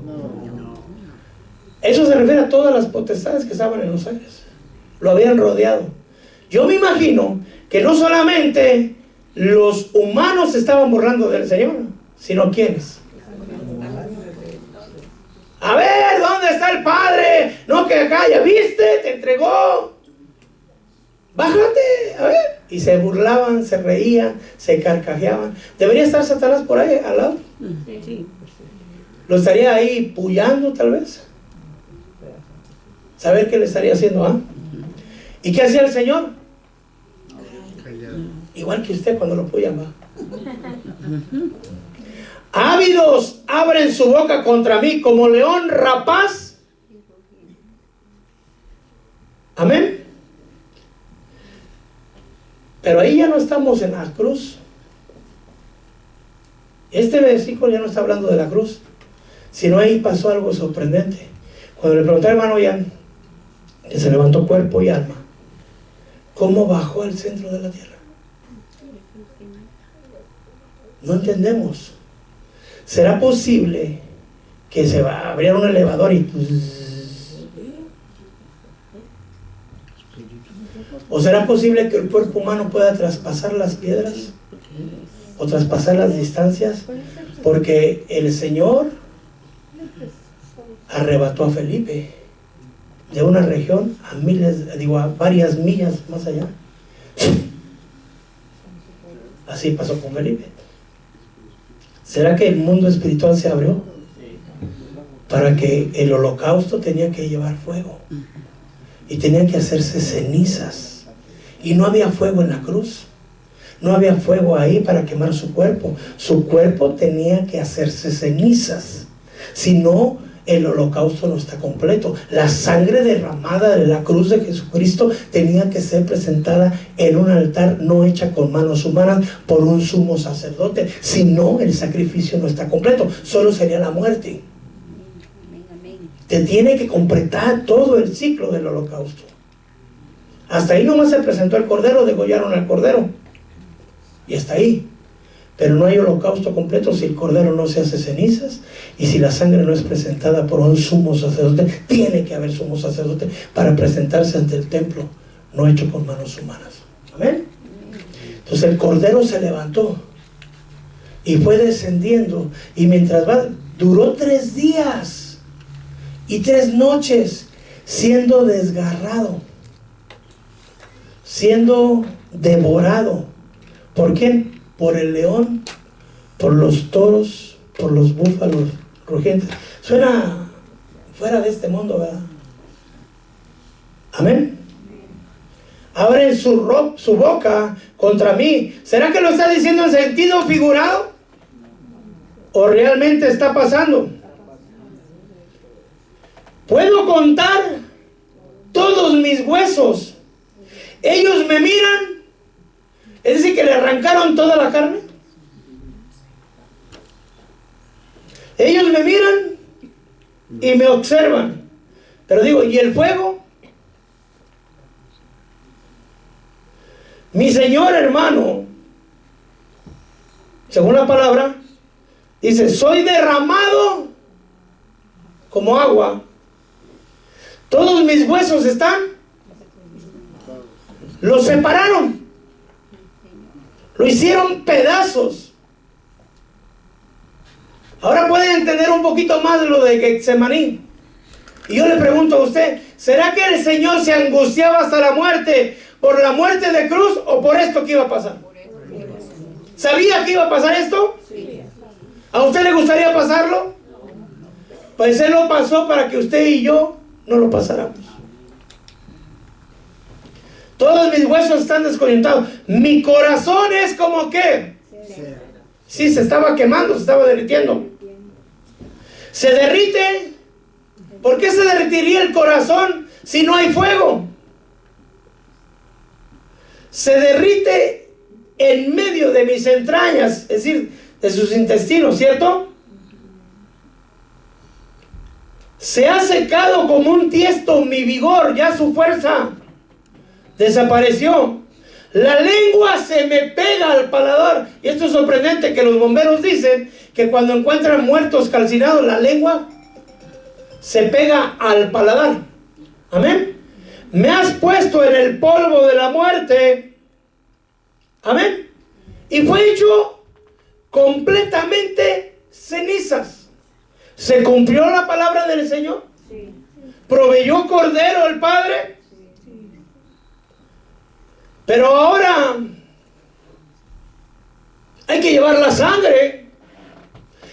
Eso se refiere a todas las potestades que estaban en los aires. Lo habían rodeado. Yo me imagino que no solamente los humanos se estaban burlando del Señor, sino ¿quiénes? A ver, ¿dónde está el Padre? No, que acá, ya viste, te entregó. Bájate, a ver. Y se burlaban, se reían, se carcajeaban. ¿Debería estar Satanás por ahí al lado? Sí. ¿Lo estaría ahí pullando tal vez? ¿Saber qué le estaría haciendo? ¿Ah? ¿Y qué hacía el Señor? Igual que usted cuando lo pullan, va. Ávidos abren su boca contra mí como león rapaz. Amén. Pero ahí ya no estamos en la cruz. Este versículo ya no está hablando de la cruz, sino ahí pasó algo sorprendente. Cuando le pregunté al hermano Jan, que se levantó cuerpo y alma, ¿cómo bajó al centro de la tierra? No entendemos. ¿Será posible que se va a abrir un elevador y o será posible que el cuerpo humano pueda traspasar las piedras o traspasar las distancias? Porque el Señor arrebató a Felipe de una región a varias millas más allá. Así pasó con Felipe. ¿Será que el mundo espiritual se abrió? Para que el holocausto tenía que llevar fuego y tenía que hacerse cenizas, y no había fuego en la cruz, no había fuego ahí para quemar su cuerpo tenía que hacerse cenizas, si no el holocausto no está completo. La sangre derramada de la cruz de Jesucristo tenía que ser presentada en un altar no hecha con manos humanas por un sumo sacerdote, si no el sacrificio no está completo, solo sería la muerte. Te tiene que completar todo el ciclo del holocausto. Hasta ahí nomás se presentó el cordero, degollaron al cordero y hasta ahí. Pero no hay holocausto completo si el cordero no se hace cenizas y si la sangre no es presentada por un sumo sacerdote. Tiene que haber sumo sacerdote para presentarse ante el templo no hecho con manos humanas. Amén. Entonces el cordero se levantó y fue descendiendo, y mientras duró 3 días y 3 noches siendo desgarrado, siendo devorado. ¿Por quién? Por el león, por los toros, por los búfalos rugientes. Suena fuera de este mundo, ¿verdad? Amén. Abren su boca contra mí. ¿Será que lo está diciendo en sentido figurado? ¿O realmente está pasando? Puedo contar todos mis huesos. Ellos me miran. Es decir, que le arrancaron toda la carne. Ellos me miran y me observan. Pero digo, ¿y el fuego? Mi Señor, hermano, según la palabra, dice, soy derramado como agua. Todos mis huesos están. Los separaron. Lo hicieron pedazos. Ahora pueden entender un poquito más de lo de Getsemaní. Y yo le pregunto a usted, ¿será que el Señor se angustiaba hasta la muerte por la muerte de cruz o por esto que iba a pasar? ¿Sabía que iba a pasar esto? ¿A usted le gustaría pasarlo? Pues Él lo pasó para que usted y yo no lo pasáramos. Todos mis huesos están desconectados. Mi corazón es como que sí, se estaba quemando, se estaba derritiendo. Se derrite. ¿Por qué se derretiría el corazón si no hay fuego? se derrite en medio de mis entrañas, es decir, de sus intestinos, ¿cierto? Se ha secado como un tiesto mi vigor, ya su fuerza desapareció. La lengua se me pega al paladar. Y esto es sorprendente, que los bomberos dicen que cuando encuentran muertos calcinados, la lengua se pega al paladar. Amén. Me has puesto en el polvo de la muerte. Amén. Y fue hecho completamente cenizas. ¿Se cumplió la palabra del Señor? Sí. ¿Proveyó cordero el Padre? Pero ahora hay que llevar la sangre.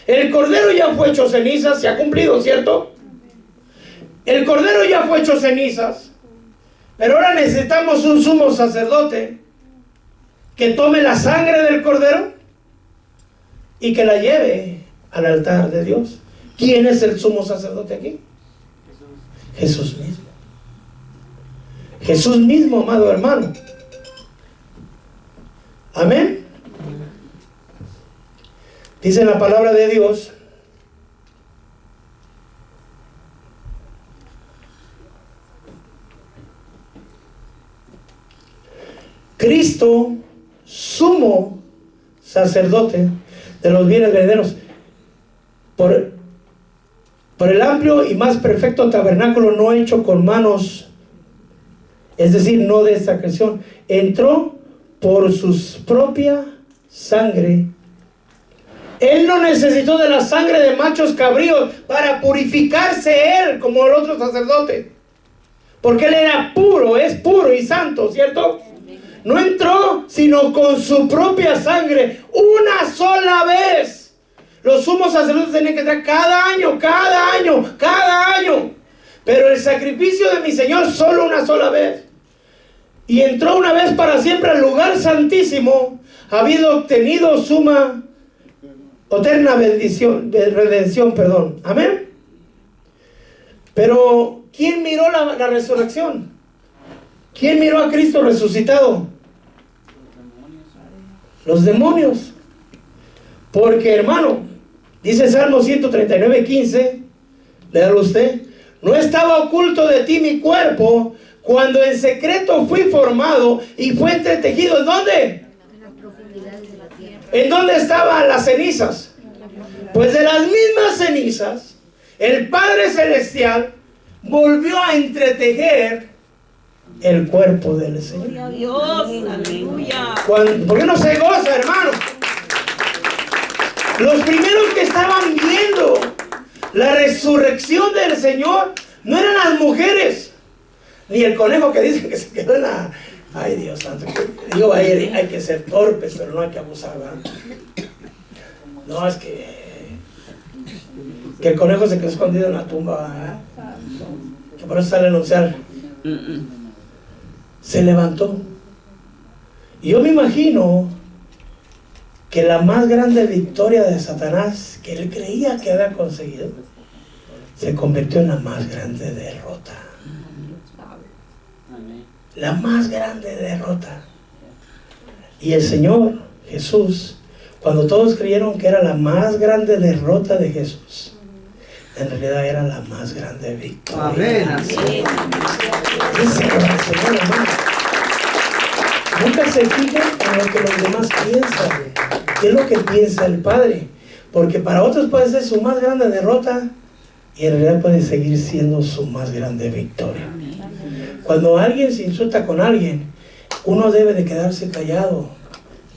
El cordero ya fue hecho cenizas, se ha cumplido, ¿cierto? El cordero ya fue hecho cenizas. Pero ahora necesitamos un sumo sacerdote que tome la sangre del cordero y que la lleve al altar de Dios. ¿Quién es el sumo sacerdote aquí? Jesús mismo. Jesús mismo, amado hermano. Amén. Dice la palabra de Dios: Cristo, sumo sacerdote de los bienes venideros, por el amplio y más perfecto tabernáculo no hecho con manos, es decir, no de esta creación, entró por su propia sangre. Él no necesitó de la sangre de machos cabríos para purificarse él como el otro sacerdote, porque él era puro, es puro y santo, ¿cierto? No entró sino con su propia sangre, una sola vez. Los sumos sacerdotes tenían que entrar cada año. Pero el sacrificio de mi Señor solo una sola vez. Y entró una vez para siempre al lugar santísimo, habiendo obtenido suma eterna redención, perdón. Amén. Pero ¿quién miró la resurrección? ¿Quién miró a Cristo resucitado? Los demonios. Porque, hermano, dice Salmo 139:15, léalo usted: no estaba oculto de ti mi cuerpo, cuando en secreto fui formado y fue entretejido. ¿En dónde? En las profundidades de la tierra. ¿En dónde estaban las cenizas? Pues de las mismas cenizas, el Padre Celestial volvió a entretejer el cuerpo del Señor. Gloria a Dios, aleluya. ¿Por qué no se goza, hermano? Los primeros que estaban viendo la resurrección del Señor no eran las mujeres, ni el conejo que dicen que se quedó en la... Ay, Dios santo. Digo, hay que ser torpes, pero no hay que abusar, ¿verdad? No, es que el conejo se quedó escondido en la tumba, ¿verdad? Que por eso sale a anunciar. Se levantó. Y yo me imagino que la más grande victoria de Satanás, que él creía que había conseguido, se convirtió en la más grande derrota. La más grande derrota. Y el Señor Jesús, cuando todos creyeron que era la más grande derrota de Jesús, en realidad era la más grande victoria. Amén. Señor, hermano. Nunca se fijen en lo que los demás piensan. ¿Qué es lo que piensa el Padre? Porque para otros puede ser su más grande derrota y en realidad puede seguir siendo su más grande victoria. Cuando alguien se insulta con alguien, uno debe de quedarse callado.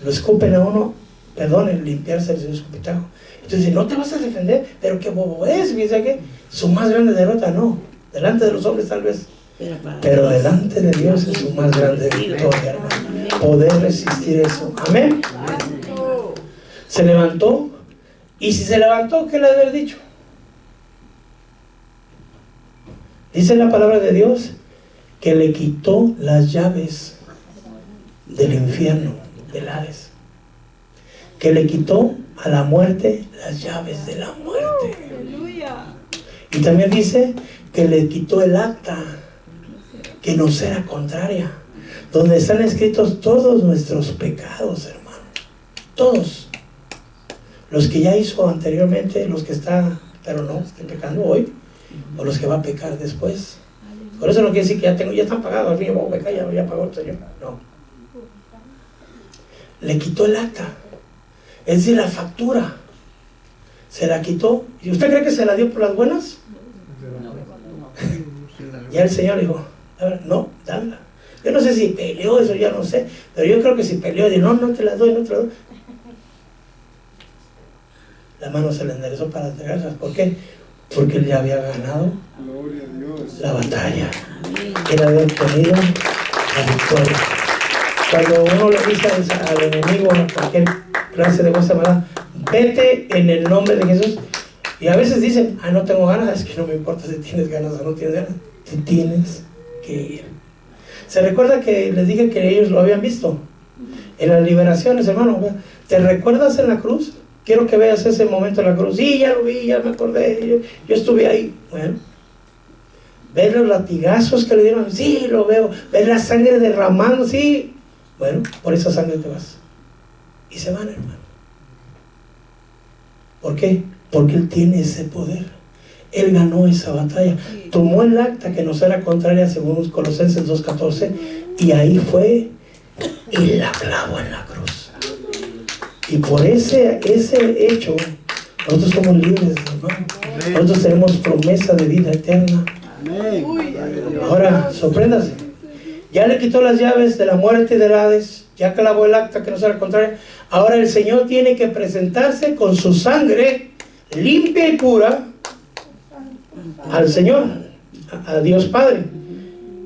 Lo escupen a uno, perdonen, limpiarse el escupitajo. Entonces, no te vas a defender, pero qué bobo es, ¿viste qué? Su más grande derrota, no. Delante de los hombres tal vez, pero delante de Dios es su más grande victoria, hermano. Poder resistir eso. Amén. Se levantó, y si se levantó, ¿qué le debe haber dicho? Dice la palabra de Dios que le quitó las llaves del infierno, del Hades, que le quitó a la muerte las llaves de la muerte. Y también dice que le quitó el acta que nos era contraria. donde están escritos todos nuestros pecados, hermano. Todos. Los que ya hizo anteriormente, los que está, pero no, está pecando hoy, o los que va a pecar después. Por eso no quiere decir que ya están pagados, al fin voy a pecar, ya pagó el Señor. No. Le quitó el acta. Es decir, la factura. Se la quitó. ¿Y usted cree que se la dio por las buenas? Ya el Señor dijo, no, dámela. Yo no sé si peleó, eso ya no sé, pero yo creo que si peleó, dijo, no te la doy, no te la doy. La mano se le enderezó para entregarlas. ¿Por qué? Porque él ya había ganado la batalla. Él había obtenido la victoria. Cuando uno le dice al enemigo, a cualquier clase de cosa mala, vete en el nombre de Jesús. Y a veces dicen, no tengo ganas. Es que no me importa si tienes ganas o no tienes ganas. Te tienes que ir. ¿Se recuerda que les dije que ellos lo habían visto? En las liberaciones, hermano. ¿Te recuerdas en la cruz? Quiero que veas ese momento en la cruz. Sí, ya lo vi, ya me acordé. Yo estuve ahí. Bueno. ¿Ves los latigazos que le dieron? Sí, lo veo. ¿Ves la sangre derramando? Sí. Bueno, por esa sangre te vas. Y se van, hermano. ¿Por qué? Porque Él tiene ese poder. Él ganó esa batalla. Tomó el acta que nos era contraria según Colosenses 2:14 y ahí fue y la clavó en la cruz. Y por ese hecho nosotros somos libres, hermano. Nosotros tenemos promesa de vida eterna. Ahora, sorpréndase. Ya le quitó las llaves de la muerte y del Hades. Ya clavó el acta que nos era contraria. Ahora el Señor tiene que presentarse con su sangre limpia y pura al Señor, a Dios Padre.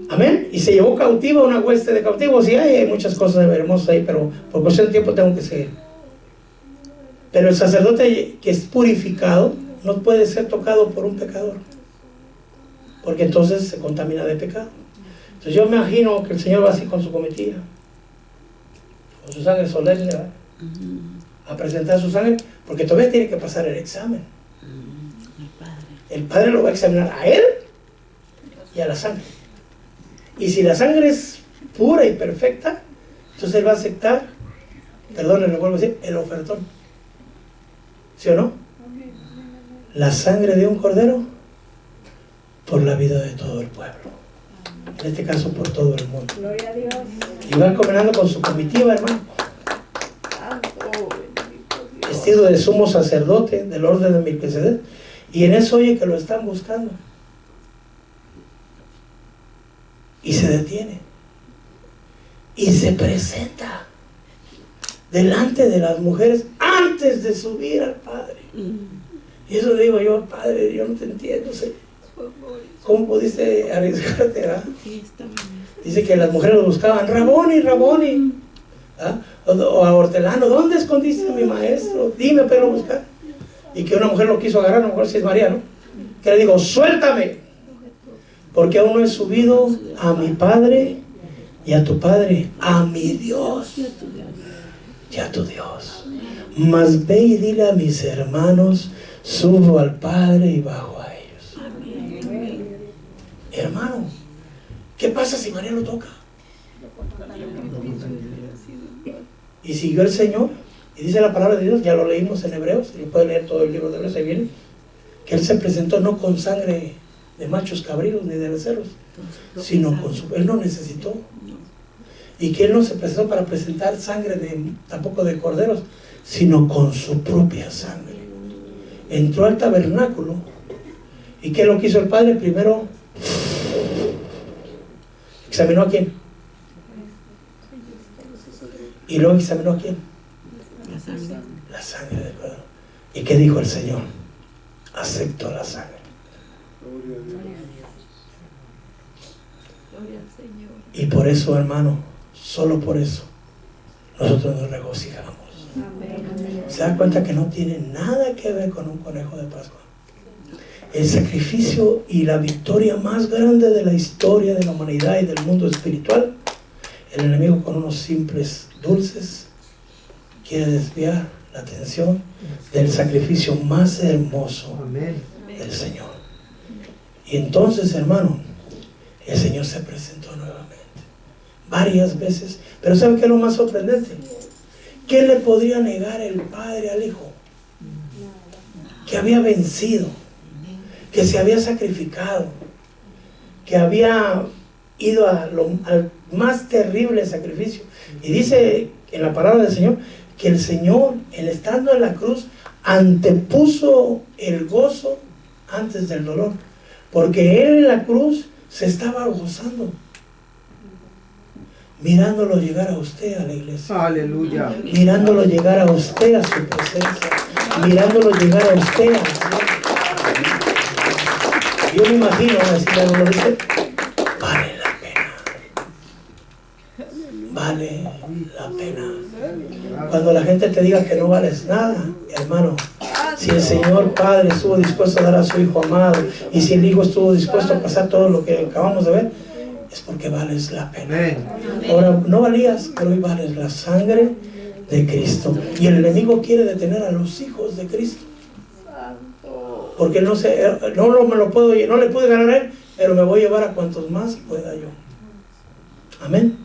Amén. Y se llevó cautiva una hueste de cautivos. Y hay muchas cosas hermosas ahí, pero por cuestión de tiempo tengo que seguir. Pero el sacerdote que es purificado no puede ser tocado por un pecador, porque entonces se contamina de pecado. Entonces yo me imagino que el Señor va así con su comitiva, con su sangre solemne, a presentar su sangre, porque todavía tiene que pasar el examen. El Padre lo va a examinar a él y a la sangre. Y si la sangre es pura y perfecta, entonces él va a aceptar, perdón, le vuelvo a decir, el ofertón. ¿Sí o no? La sangre de un cordero por la vida de todo el pueblo. En este caso por todo el mundo. Gloria a Dios. Y va caminando con su comitiva, hermano. Vestido de sumo sacerdote del orden de Melquisedec. Y en eso oye que lo están buscando. Y se detiene. Y se presenta delante de las mujeres antes de subir al Padre. Y eso le digo yo, Padre, yo no te entiendo. ¿Cómo pudiste arriesgarte? ¿Verdad? Dice que las mujeres lo buscaban, Raboni, Raboni. ¿Ah? O a Hortelano, ¿dónde escondiste a mi maestro? Dime, pero buscar. Y que una mujer lo quiso agarrar, a lo mejor si es María, ¿no? Que le digo, suéltame, porque aún no he subido a mi Padre y a tu Padre, a mi Dios y a tu Dios. Mas ve y dile a mis hermanos, subo al Padre y bajo a ellos. Hermano, ¿qué pasa si María lo toca? Y siguió el Señor, y dice la palabra de Dios, ya lo leímos en Hebreos, y puede leer todo el libro de Hebreos, ahí viene, que Él se presentó no con sangre de machos cabríos ni de becerros, sino con su... Él no necesitó. Y que Él no se presentó para presentar sangre tampoco de corderos, sino con su propia sangre. Entró al tabernáculo, ¿y qué es lo que hizo el Padre? Primero examinó a quién. Y luego examinó a quién. La sangre del Cordero. ¿Y qué dijo el Señor? Acepto la sangre. Y por eso, hermano, solo por eso nosotros nos regocijamos. ¿Se da cuenta que no tiene nada que ver con un conejo de Pascua? El sacrificio y la victoria más grande de la historia de la humanidad y del mundo espiritual, el enemigo con unos simples dulces quiere desviar la atención del sacrificio más hermoso del Señor. Y entonces, hermano, el Señor se presentó nuevamente. varias veces. Pero ¿sabe qué es lo más sorprendente? ¿Qué le podría negar el Padre al Hijo? Que había vencido, que se había sacrificado, que había ido al más terrible sacrificio. Y dice en la palabra del Señor que el Señor, el estando en la cruz, antepuso el gozo antes del dolor, porque Él en la cruz se estaba gozando, mirándolo llegar a usted a la iglesia. Aleluya. Mirándolo llegar a usted a su presencia, mirándolo llegar a usted a Dios. Yo me imagino, así lo dice, vale la pena. Vale la pena. Cuando la gente te diga que no vales nada, hermano, si el Señor Padre estuvo dispuesto a dar a su Hijo amado, y si el Hijo estuvo dispuesto a pasar todo lo que acabamos de ver, es porque vales la pena. Ahora, no valías, pero hoy vales la sangre de Cristo. Y el enemigo quiere detener a los hijos de Cristo, porque no le pude ganar a él, pero me voy a llevar a cuantos más pueda yo. Amén.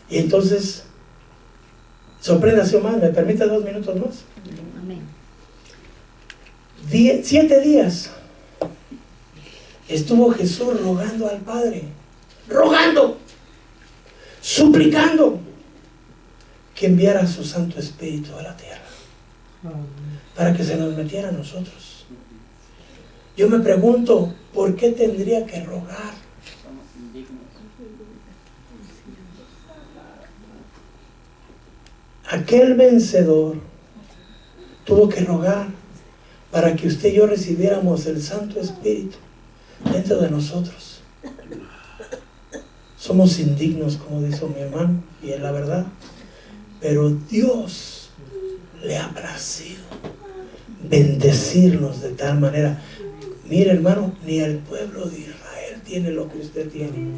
Y entonces, sorpréndase más, me permite 2 minutos más. Amén. 7 días estuvo Jesús rogando al Padre, rogando, suplicando que enviara a su Santo Espíritu a la tierra para que se nos metiera a nosotros. Yo me pregunto, ¿por qué tendría que rogar? Aquel vencedor tuvo que rogar para que usted y yo recibiéramos el Santo Espíritu dentro de nosotros. Somos indignos, como dijo mi hermano, y es la verdad, pero Dios le ha placido bendecirnos de tal manera. Mire, hermano, ni el pueblo de Israel tiene lo que usted tiene,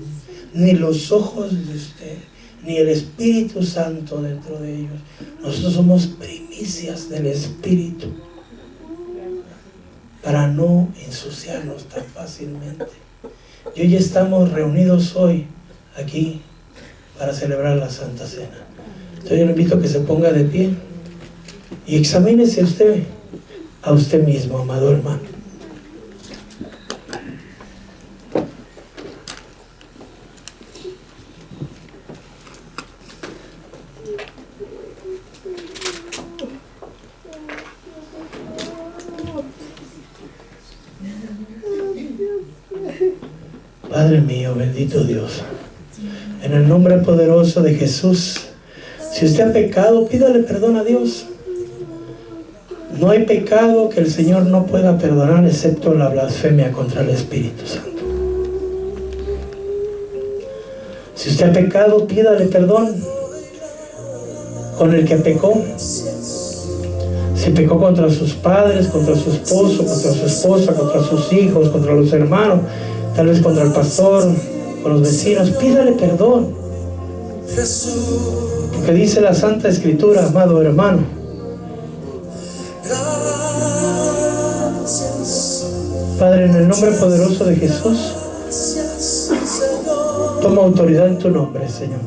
ni los ojos de usted, ni el Espíritu Santo dentro de ellos. Nosotros somos primicias del Espíritu para no ensuciarnos tan fácilmente. Y hoy estamos reunidos hoy aquí para celebrar la Santa Cena. Entonces yo le invito a que se ponga de pie y examínese a usted mismo, amado hermano. Padre mío, bendito Dios, en el nombre poderoso de Jesús, si usted ha pecado, pídale perdón a Dios. No hay pecado que el Señor no pueda perdonar excepto la blasfemia contra el Espíritu Santo. Si usted ha pecado, pídale perdón con el que pecó. Si pecó contra sus padres, contra su esposo, contra su esposa, contra sus hijos, contra los hermanos, tal vez contra el pastor, con los vecinos, pídale perdón. Porque dice la Santa Escritura, amado hermano, Padre, en el nombre poderoso de Jesús, toma autoridad en tu nombre, Señor.